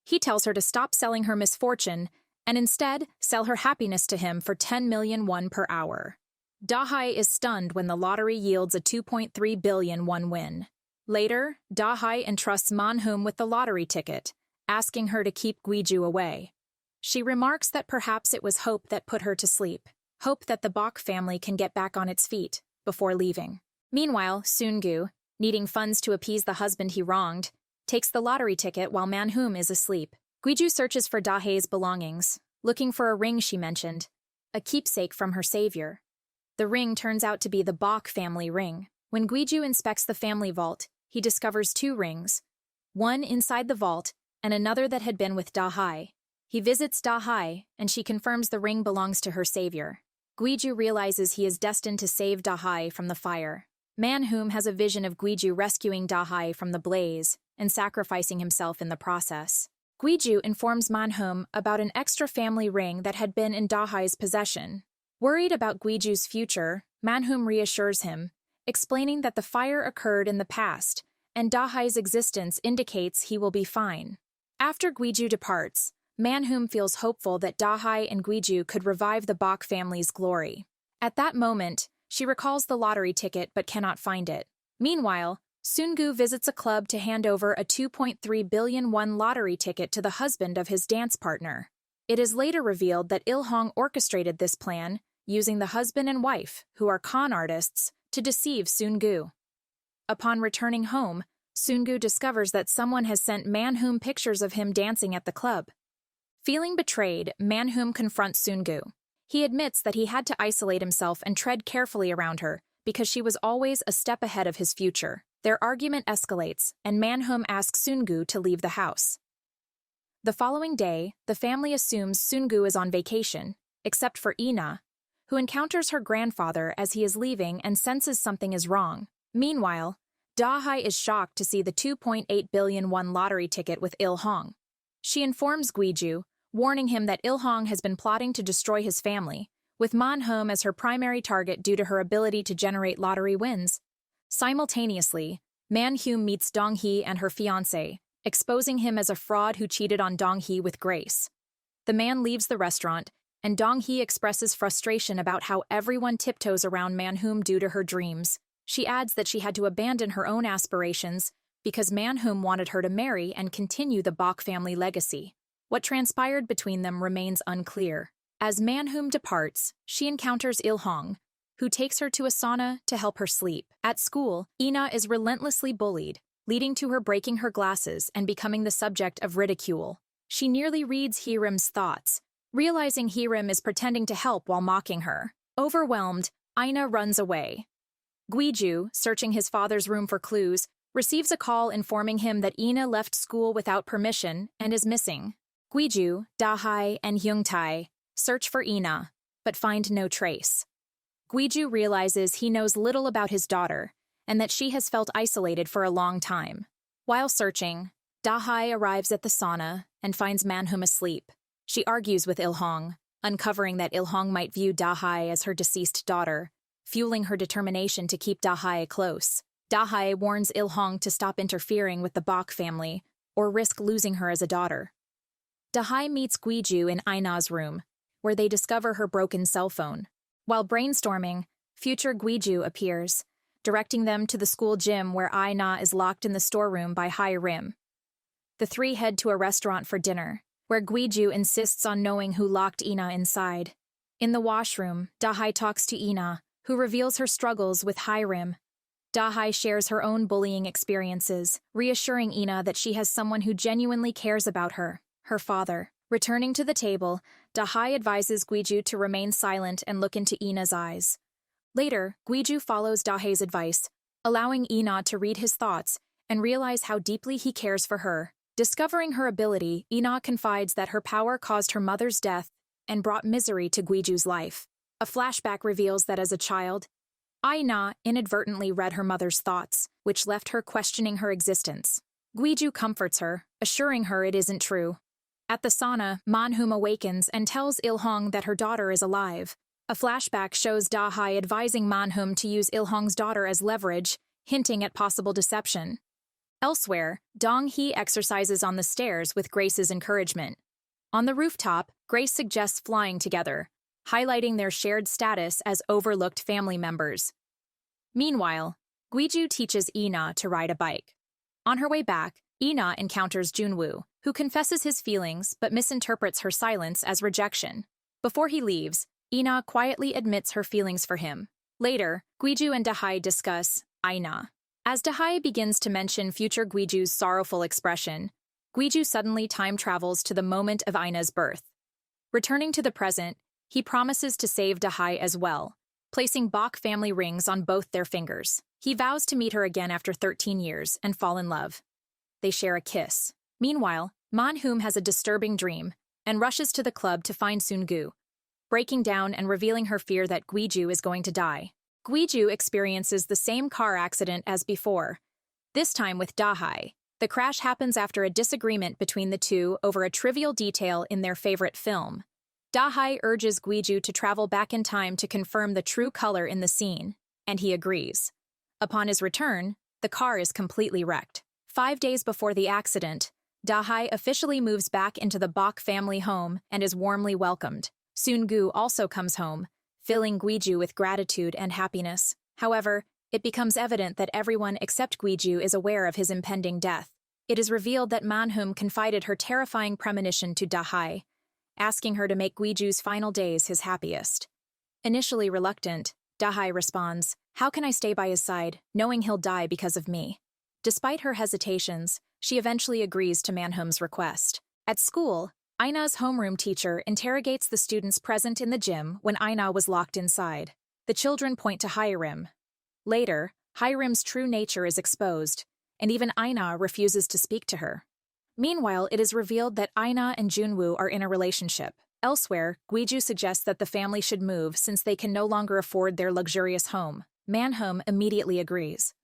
He tells her to stop selling her misfortune and instead sell her happiness to him for 10 million won per hour. Dahai is stunned when the lottery yields a 2.3 billion won win. Later, Dahai entrusts Man-hum with the lottery ticket, asking her to keep Gwiju away. She remarks that perhaps it was hope that put her to sleep, hope that the Bok family can get back on its feet, before leaving. Meanwhile, Sungu, needing funds to appease the husband he wronged, takes the lottery ticket while Man-hum is asleep. Gwiju searches for Dahai's belongings, looking for a ring she mentioned, a keepsake from her savior. The ring turns out to be the Bok family ring. When Gwiju inspects the family vault, he discovers 2 rings, one inside the vault and another that had been with Dahai. He visits Dahai, and she confirms the ring belongs to her savior. Gwiju realizes he is destined to save Dahai from the fire. Manhoom has a vision of Gwiju rescuing Dahai from the blaze and sacrificing himself in the process. Gwiju informs Manhoom about an extra family ring that had been in Dahai's possession. Worried about Gwiju's future, Manhoom reassures him, explaining that the fire occurred in the past, and Dahai's existence indicates he will be fine. After Gwiju departs, Manhoom feels hopeful that Dahai and Gwiju could revive the Bok family's glory. At that moment, she recalls the lottery ticket but cannot find it. Meanwhile, Sungu visits a club to hand over a 2.3 billion won lottery ticket to the husband of his dance partner. It is later revealed that Il-hong orchestrated this plan, using the husband and wife, who are con artists, to deceive Sungu. Upon returning home, Sungu discovers that someone has sent Manhoom pictures of him dancing at the club. Feeling betrayed, Manhoom confronts Sungu. He admits that he had to isolate himself and tread carefully around her, because she was always a step ahead of his future. Their argument escalates, and Manhoom asks Sungu to leave the house. The following day, the family assumes Sungu is on vacation, except for Ina, who encounters her grandfather as he is leaving and senses something is wrong. Meanwhile, Dahai is shocked to see the 2.8 billion won lottery ticket with Il-hong. She informs Gwiju, warning him that Il-hong has been plotting to destroy his family, with Manhoom as her primary target due to her ability to generate lottery wins. Simultaneously, Manhoom meets Dong-hee and her fiancé, exposing him as a fraud who cheated on Dong-hee with Grace. The man leaves the restaurant, and Dong-hee expresses frustration about how everyone tiptoes around Manhoom due to her dreams. She adds that she had to abandon her own aspirations because Manhoom wanted her to marry and continue the Bok family legacy. What transpired between them remains unclear. As Manhoom departs, she encounters Il-hong, who takes her to a sauna to help her sleep. At school, Ina is relentlessly bullied, leading to her breaking her glasses and becoming the subject of ridicule. She nearly reads Hiram's thoughts, realizing Hiram is pretending to help while mocking her. Overwhelmed, Ina runs away. Gwiju, searching his father's room for clues, receives a call informing him that Ina left school without permission and is missing. Gwiju, Dahai, and Hyungtae search for Ina, but find no trace. Gwiju realizes he knows little about his daughter, and that she has felt isolated for a long time. While searching, Dahai arrives at the sauna and finds Manhoom asleep. She argues with Il-hong, uncovering that Il-hong might view Dahai as her deceased daughter, fueling her determination to keep Dahai close. Dahai warns Il-hong to stop interfering with the Bok family, or risk losing her as a daughter. Dahai meets Gwiju in Ina's room, where they discover her broken cell phone. While brainstorming, future Gwiju appears, directing them to the school gym where Ina is locked in the storeroom by Hiram. The three head to a restaurant for dinner, where Gwiju insists on knowing who locked Ina inside. In the washroom, Dahai talks to Ina, who reveals her struggles with Hiram. Dahai shares her own bullying experiences, reassuring Ina that she has someone who genuinely cares about her, her father. Returning to the table, Dahai advises Gwiju to remain silent and look into Ina's eyes. Later, Gwiju follows Dahai's advice, allowing Ina to read his thoughts and realize how deeply he cares for her. Discovering her ability, Ina confides that her power caused her mother's death and brought misery to Gwiju's life. A flashback reveals that as a child, Ina inadvertently read her mother's thoughts, which left her questioning her existence. Gwiju comforts her, assuring her it isn't true. At the sauna, Manhoom awakens and tells Il-hong that her daughter is alive. A flashback shows Dahai advising Manhoom to use Il-hong's daughter as leverage, hinting at possible deception. Elsewhere, Dong-hee exercises on the stairs with Grace's encouragement. On the rooftop, Grace suggests flying together, highlighting their shared status as overlooked family members. Meanwhile, Gwiju teaches Ina to ride a bike. On her way back, Ina encounters Junwoo, who confesses his feelings but misinterprets her silence as rejection. Before he leaves, Ina quietly admits her feelings for him. Later, Gwiju and Dahai discuss Ina. As Dahai begins to mention future Gwiju's sorrowful expression, Gwiju suddenly time travels to the moment of Ina's birth. Returning to the present, he promises to save Dahai as well, placing Bok family rings on both their fingers. He vows to meet her again after 13 years and fall in love. They share a kiss. Meanwhile, Manhoom has a disturbing dream, and rushes to the club to find Seung-gu, breaking down and revealing her fear that Gwiju is going to die. Gwiju experiences the same car accident as before, this time with Da-hae. The crash happens after a disagreement between the two over a trivial detail in their favorite film. Da-hae urges Gwiju to travel back in time to confirm the true color in the scene, and he agrees. Upon his return, the car is completely wrecked. 5 days before the accident, Da-hae officially moves back into the Bok family home and is warmly welcomed. Seung-gu also comes home, filling Gwiju with gratitude and happiness. However, it becomes evident that everyone except Gwiju is aware of his impending death. It is revealed that Manhum confided her terrifying premonition to Da-hae, asking her to make Gwiju's final days his happiest. Initially reluctant, Da-hae responds, "How can I stay by his side, knowing he'll die because of me?" Despite her hesitations, she eventually agrees to Manhum's request. At school, Aina's homeroom teacher interrogates the students present in the gym when Aina was locked inside. The children point to Hyrim. Later, Hyrim's true nature is exposed, and even Aina refuses to speak to her. Meanwhile, it is revealed that Aina and Junwoo are in a relationship. Elsewhere, Gwiju suggests that the family should move since they can no longer afford their luxurious home. Manhum immediately agrees.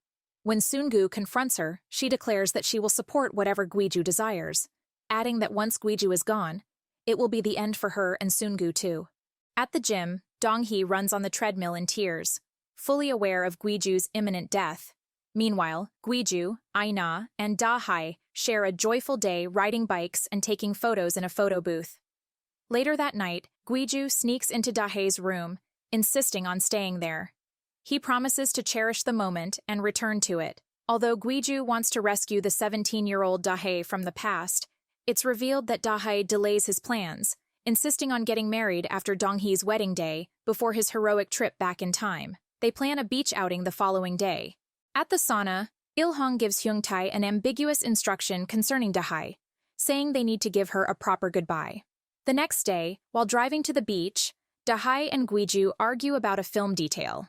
When Seung-gu confronts her, she declares that she will support whatever Gwiju desires, adding that once Gwiju is gone, it will be the end for her and Seung-gu too. At the gym, Dong-hee runs on the treadmill in tears, fully aware of Gwiju's imminent death. Meanwhile, Gwiju, Aina, and Da-hae share a joyful day riding bikes and taking photos in a photo booth. Later that night, Gwiju sneaks into Da-hae's room, insisting on staying there. He promises to cherish the moment and return to it. Although Gwiju wants to rescue the 17-year-old Da-hae from the past, it's revealed that Da-hae delays his plans, insisting on getting married after Dong-hee's wedding day before his heroic trip back in time. They plan a beach outing the following day. At the sauna, Il-hong gives Hyung-tae an ambiguous instruction concerning Da-hae, saying they need to give her a proper goodbye. The next day, while driving to the beach, Da-hae and Gwiju argue about a film detail.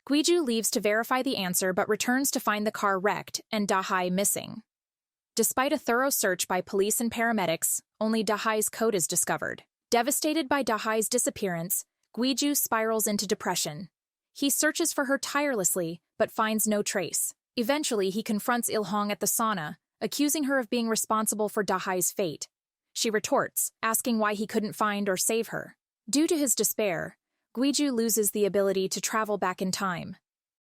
Gwiju leaves to verify the answer but returns to find the car wrecked and Da-hae missing. Despite a thorough search by police and paramedics, only Da-hae's coat is discovered. Devastated by Da-hae's disappearance, Gwiju spirals into depression. He searches for her tirelessly, but finds no trace. Eventually, he confronts Il-hong at the sauna, accusing her of being responsible for Da-hae's fate. She retorts, asking why he couldn't find or save her. Due to his despair, Gwiju loses the ability to travel back in time.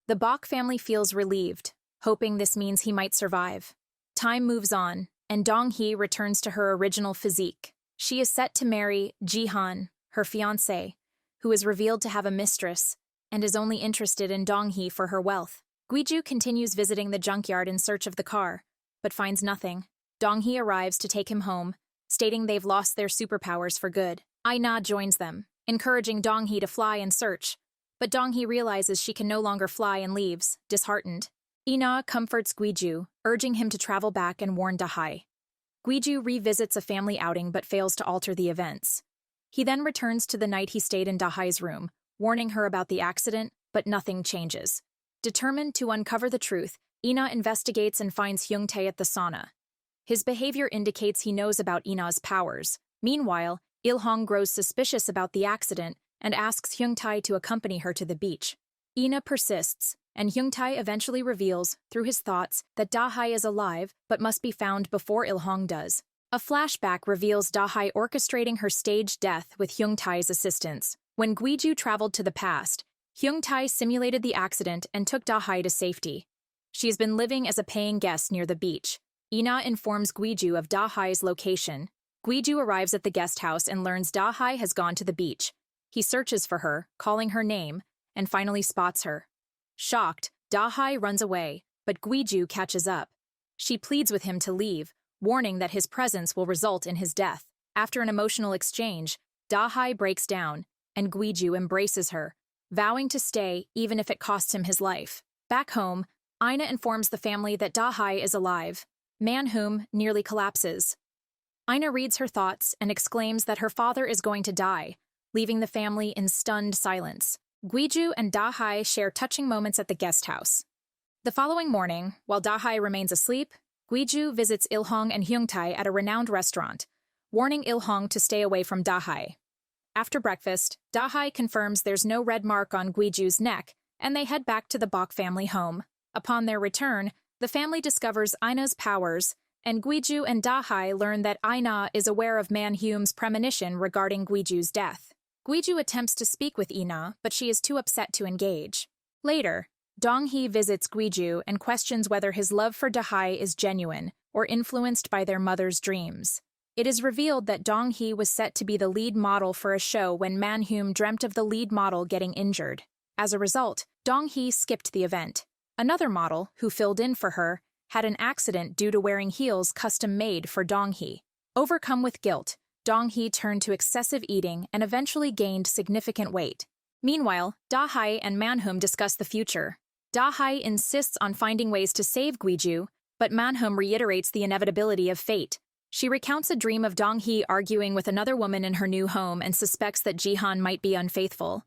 The Bok family feels relieved, hoping this means he might survive. Time moves on, and Dong-hee returns to her original physique. She is set to marry Ji-han, her fiancé, who is revealed to have a mistress, and is only interested in Dong-hee for her wealth. Gwiju continues visiting the junkyard in search of the car, but finds nothing. Dong-hee arrives to take him home, stating they've lost their superpowers for good. Aina joins them, encouraging Dong-hee to fly and search, but Dong-hee realizes she can no longer fly and leaves, disheartened. Ina comforts Gwiju, urging him to travel back and warn Da-hae. Gwiju revisits a family outing but fails to alter the events. He then returns to the night he stayed in Da-hae's room, warning her about the accident, but nothing changes. Determined to uncover the truth, Ina investigates and finds Hyung-tae at the sauna. His behavior indicates he knows about Ina's powers. Meanwhile, Il-hong grows suspicious about the accident and asks Hyung-tae to accompany her to the beach. Ina persists, and Hyung-tae eventually reveals, through his thoughts, that Da-hae is alive but must be found before Il-hong does. A flashback reveals Da-hae orchestrating her staged death with Hyung-tae's assistance. When Gwiju traveled to the past, Hyung-tae simulated the accident and took Da-hae to safety. She has been living as a paying guest near the beach. Ina informs Gwiju of Da-hae's location. Gwiju arrives at the guest house and learns Da-hae has gone to the beach. He searches for her, calling her name, and finally spots her. Shocked, Da-hae runs away, but Gwiju catches up. She pleads with him to leave, warning that his presence will result in his death. After an emotional exchange, Da-hae breaks down, and Gwiju embraces her, vowing to stay even if it costs him his life. Back home, Ina informs the family that Da-hae is alive. Manhum nearly collapses. Ina reads her thoughts and exclaims that her father is going to die, leaving the family in stunned silence. Gwiju and Da-hae share touching moments at the guest house. The following morning, while Da-hae remains asleep, Gwiju visits Il-hong and Hyung-tae at a renowned restaurant, warning Il-hong to stay away from Dahai. After breakfast, Dahai confirms there's no red mark on Guiju's neck, and they head back to the Bok family home. Upon their return, the family discovers Ina's powers, and Guiju and Dahai learn that Ina is aware of Man-Hyum's premonition regarding Guiju's death. Guiju attempts to speak with Ina, but she is too upset to engage. Later, Dong-hee visits Guiju and questions whether his love for Dahai is genuine or influenced by their mother's dreams. It is revealed that Dong-hee was set to be the lead model for a show when Man-Hyum dreamt of the lead model getting injured. As a result, Dong-hee skipped the event. Another model, who filled in for her, had an accident due to wearing heels custom-made for Dong-hee. Overcome with guilt, Dong-hee turned to excessive eating and eventually gained significant weight. Meanwhile, Dahai and Man-hyum discuss the future. Dahai insists on finding ways to save Guiju, but Man-hyum reiterates the inevitability of fate. She recounts a dream of Dong-hee arguing with another woman in her new home and suspects that Jihan might be unfaithful.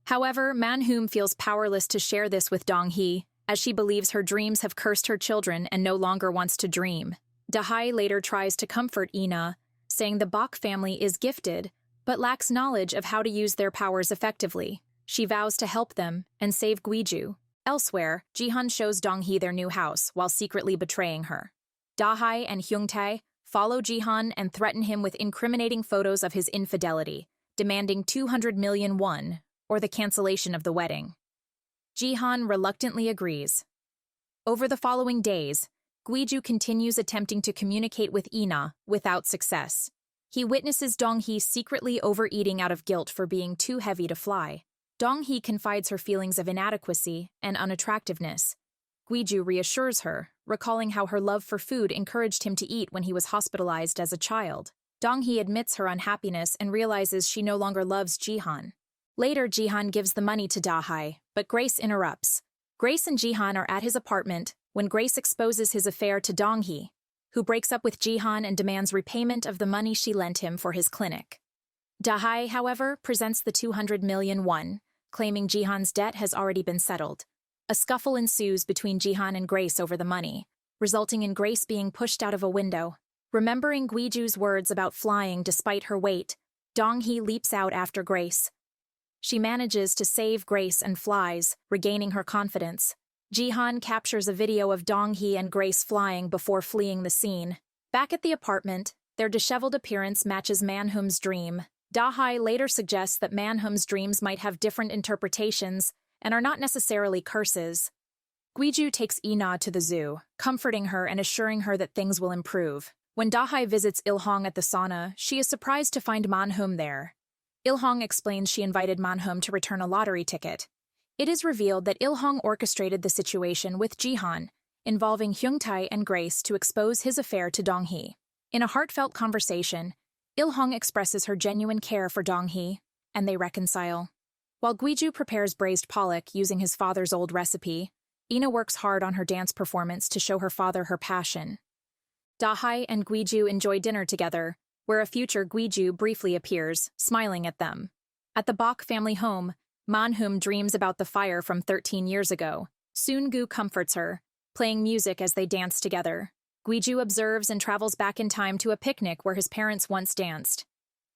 However, Man-hyum feels powerless to share this with Dong-hee, as she believes her dreams have cursed her children and no longer wants to dream. Dahai later tries to comfort Ina, saying the Bok family is gifted, but lacks knowledge of how to use their powers effectively. She vows to help them and save Guiju. Elsewhere, Jihan shows Dong-hee their new house while secretly betraying her. Dahai and Hyung-tae follow Jihan and threaten him with incriminating photos of his infidelity, demanding 200 million won, or the cancellation of the wedding. Jihan reluctantly agrees. Over the following days, Guiju continues attempting to communicate with Ina without success. He witnesses Dong-hee secretly overeating out of guilt for being too heavy to fly. Dong-hee confides her feelings of inadequacy and unattractiveness. Guiju reassures her, recalling how her love for food encouraged him to eat when he was hospitalized as a child. Dong-hee admits her unhappiness and realizes she no longer loves Jihan. Later, Jihan gives the money to Dahai, but Grace interrupts. Grace and Jihan are at his apartment when Grace exposes his affair to Dong-hee, who breaks up with Jihan and demands repayment of the money she lent him for his clinic. Dahai, however, presents the 200 million won, claiming Jihan's debt has already been settled. A scuffle ensues between Jihan and Grace over the money, resulting in Grace being pushed out of a window. Remembering Guiju's words about flying despite her weight, Dong-hee leaps out after Grace. She manages to save Grace and flies, regaining her confidence. Jihan captures a video of Dong-hee and Grace flying before fleeing the scene. Back at the apartment, their disheveled appearance matches Man-hyum's dream. Dahai later suggests that Man-hyum's dreams might have different interpretations and are not necessarily curses. Guiju takes Ina to the zoo, comforting her and assuring her that things will improve. When Dahai visits Il-hong at the sauna, she is surprised to find Man-hyum there. Il-hong explains she invited Man-hyum to return a lottery ticket. It is revealed that Il-hong orchestrated the situation with Jihan, involving Hyung-tae and Grace to expose his affair to Dong-hee. In a heartfelt conversation, Il-hong expresses her genuine care for Dong-hee, and they reconcile. While Guiju prepares braised pollock using his father's old recipe, Ina works hard on her dance performance to show her father her passion. Dahai and Guiju enjoy dinner together, where a future Guiju briefly appears, smiling at them. At the Bok family home, Man-hyum dreams about the fire from 13 years ago. Soon-gu comforts her, playing music as they dance together. Guiju observes and travels back in time to a picnic where his parents once danced.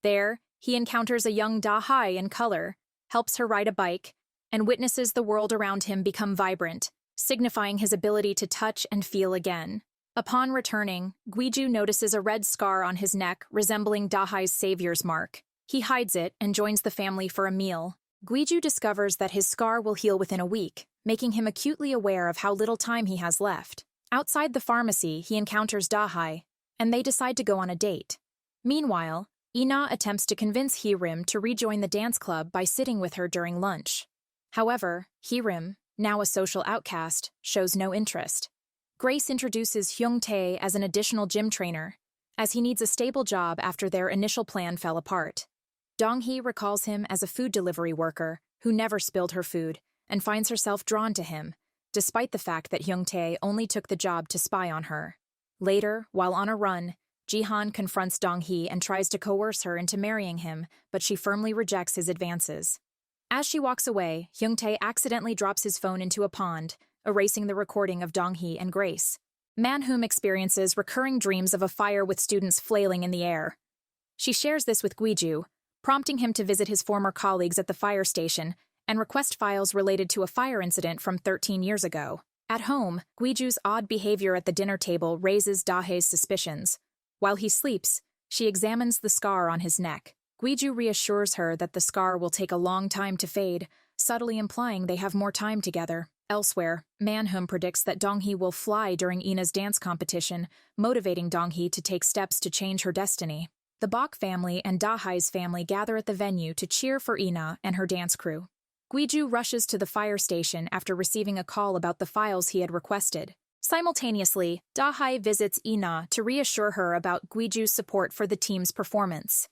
There, he encounters a young Dahai in color, helps her ride a bike, and witnesses the world around him become vibrant, signifying his ability to touch and feel again. Upon returning, Guiju notices a red scar on his neck resembling Dahai's savior's mark. He hides it and joins the family for a meal. Guiju discovers that his scar will heal within a week, making him acutely aware of how little time he has left. Outside the pharmacy, he encounters Dahai, and they decide to go on a date. Meanwhile, Ina attempts to convince Hirim to rejoin the dance club by sitting with her during lunch. However, Hirim, now a social outcast, shows no interest. Grace introduces Hyung-tae as an additional gym trainer, as he needs a stable job after their initial plan fell apart. Dong-hee recalls him as a food delivery worker who never spilled her food and finds herself drawn to him, despite the fact that Hyung-tae only took the job to spy on her. Later, while on a run, Jihan confronts Dong-hee and tries to coerce her into marrying him, but she firmly rejects his advances. As she walks away, Hyung-tae accidentally drops his phone into a pond, erasing the recording of Dong-hee and Grace. Man-hyum experiences recurring dreams of a fire with students flailing in the air. She shares this with Gwiju, prompting him to visit his former colleagues at the fire station and request files related to a fire incident from 13 years ago. At home, Gwiju's odd behavior at the dinner table raises Dahae's suspicions. While he sleeps, she examines the scar on his neck. Gwiju reassures her that the scar will take a long time to fade, subtly implying they have more time together. Elsewhere, Manhum predicts that Donghee will fly during Ina's dance competition, motivating Donghee to take steps to change her destiny. The Bok family and Dahae's family gather at the venue to cheer for Ina and her dance crew. Gwiju rushes to the fire station after receiving a call about the files he had requested. Simultaneously, Dahae visits Ina to reassure her about Gwiju's support for the team's performance.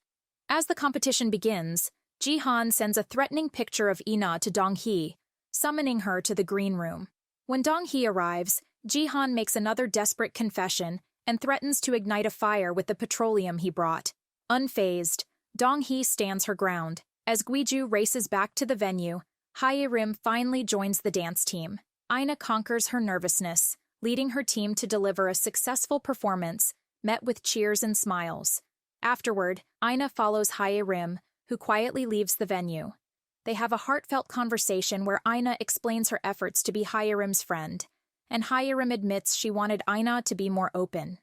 As the competition begins, Jihan sends a threatening picture of Ina to Donghee, summoning her to the green room. When Donghee arrives, Jihan makes another desperate confession and threatens to ignite a fire with the petroleum he brought. Unfazed, Donghee stands her ground. As Gwiju races back to the venue, Hae-rim finally joins the dance team. Ina conquers her nervousness, leading her team to deliver a successful performance, met with cheers and smiles. Afterward, Ina follows Hae-rim, who quietly leaves the venue. They have a heartfelt conversation where Ina explains her efforts to be Hae-rim's friend, and Hae-rim admits she wanted Ina to be more open.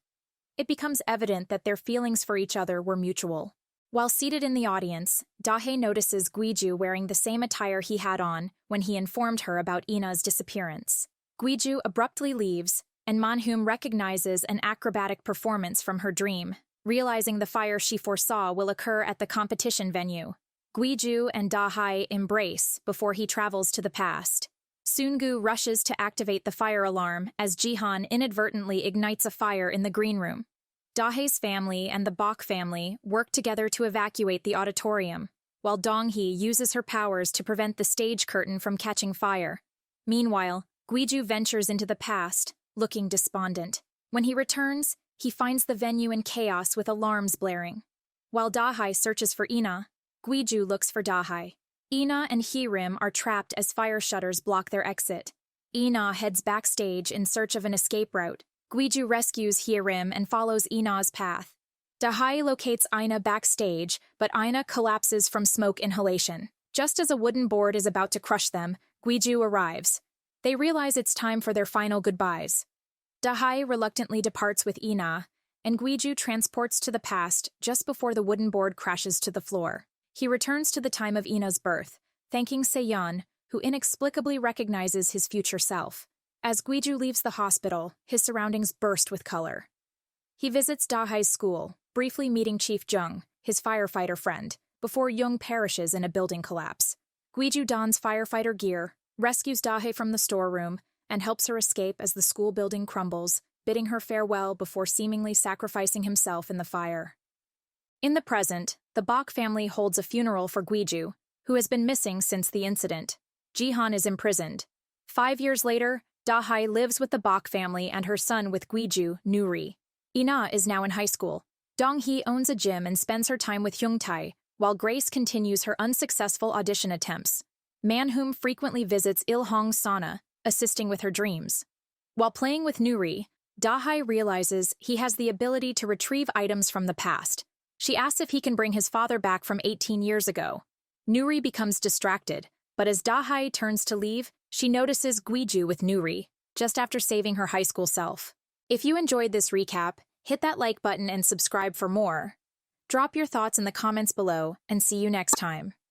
It becomes evident that their feelings for each other were mutual. While seated in the audience, Dahae notices Gwiju wearing the same attire he had on when he informed her about Ina's disappearance. Gwiju abruptly leaves, and Manhum recognizes an acrobatic performance from her dream, realizing the fire she foresaw will occur at the competition venue. Gwiju and Dahae embrace before he travels to the past. Sungu rushes to activate the fire alarm as Jihan inadvertently ignites a fire in the green room. Dahae's family and the Bok family work together to evacuate the auditorium, while Donghee uses her powers to prevent the stage curtain from catching fire. Meanwhile, Gwiju ventures into the past, looking despondent. When he returns, he finds the venue in chaos with alarms blaring. While Dahae searches for Ina, Gwiju looks for Dahae. Ina and Hae-rim are trapped as fire shutters block their exit. Ina heads backstage in search of an escape route. Gwiju rescues Hae-rim and follows Ina's path. Dahae locates Ina backstage, but Ina collapses from smoke inhalation. Just as a wooden board is about to crush them, Gwiju arrives. They realize it's time for their final goodbyes. Dahae reluctantly departs with Ina, and Gwiju transports to the past just before the wooden board crashes to the floor. He returns to the time of Ina's birth, thanking Seyeon, who inexplicably recognizes his future self. As Gwiju leaves the hospital, his surroundings burst with color. He visits Dahae's school, briefly meeting Chief Jung, his firefighter friend, before Jung perishes in a building collapse. Gwiju dons firefighter gear, rescues Dahae from the storeroom, and helps her escape as the school building crumbles, bidding her farewell before seemingly sacrificing himself in the fire. In the present, the Bok family holds a funeral for Gwiju, who has been missing since the incident. Jihan is imprisoned. 5 years later, Dahae lives with the Bok family and her son with Gwiju, Nuri. Ina is now in high school. Donghee owns a gym and spends her time with Hyungtae, while Grace continues her unsuccessful audition attempts. Manhum frequently visits Il-hong's sauna, assisting with her dreams. While playing with Nuri, Dahae realizes he has the ability to retrieve items from the past. She asks if he can bring his father back from 18 years ago. Nuri becomes distracted, but as Dahae turns to leave, she notices Gwiju with Nuri, just after saving her high school self. If you enjoyed this recap, hit that like button and subscribe for more. Drop your thoughts in the comments below, and see you next time.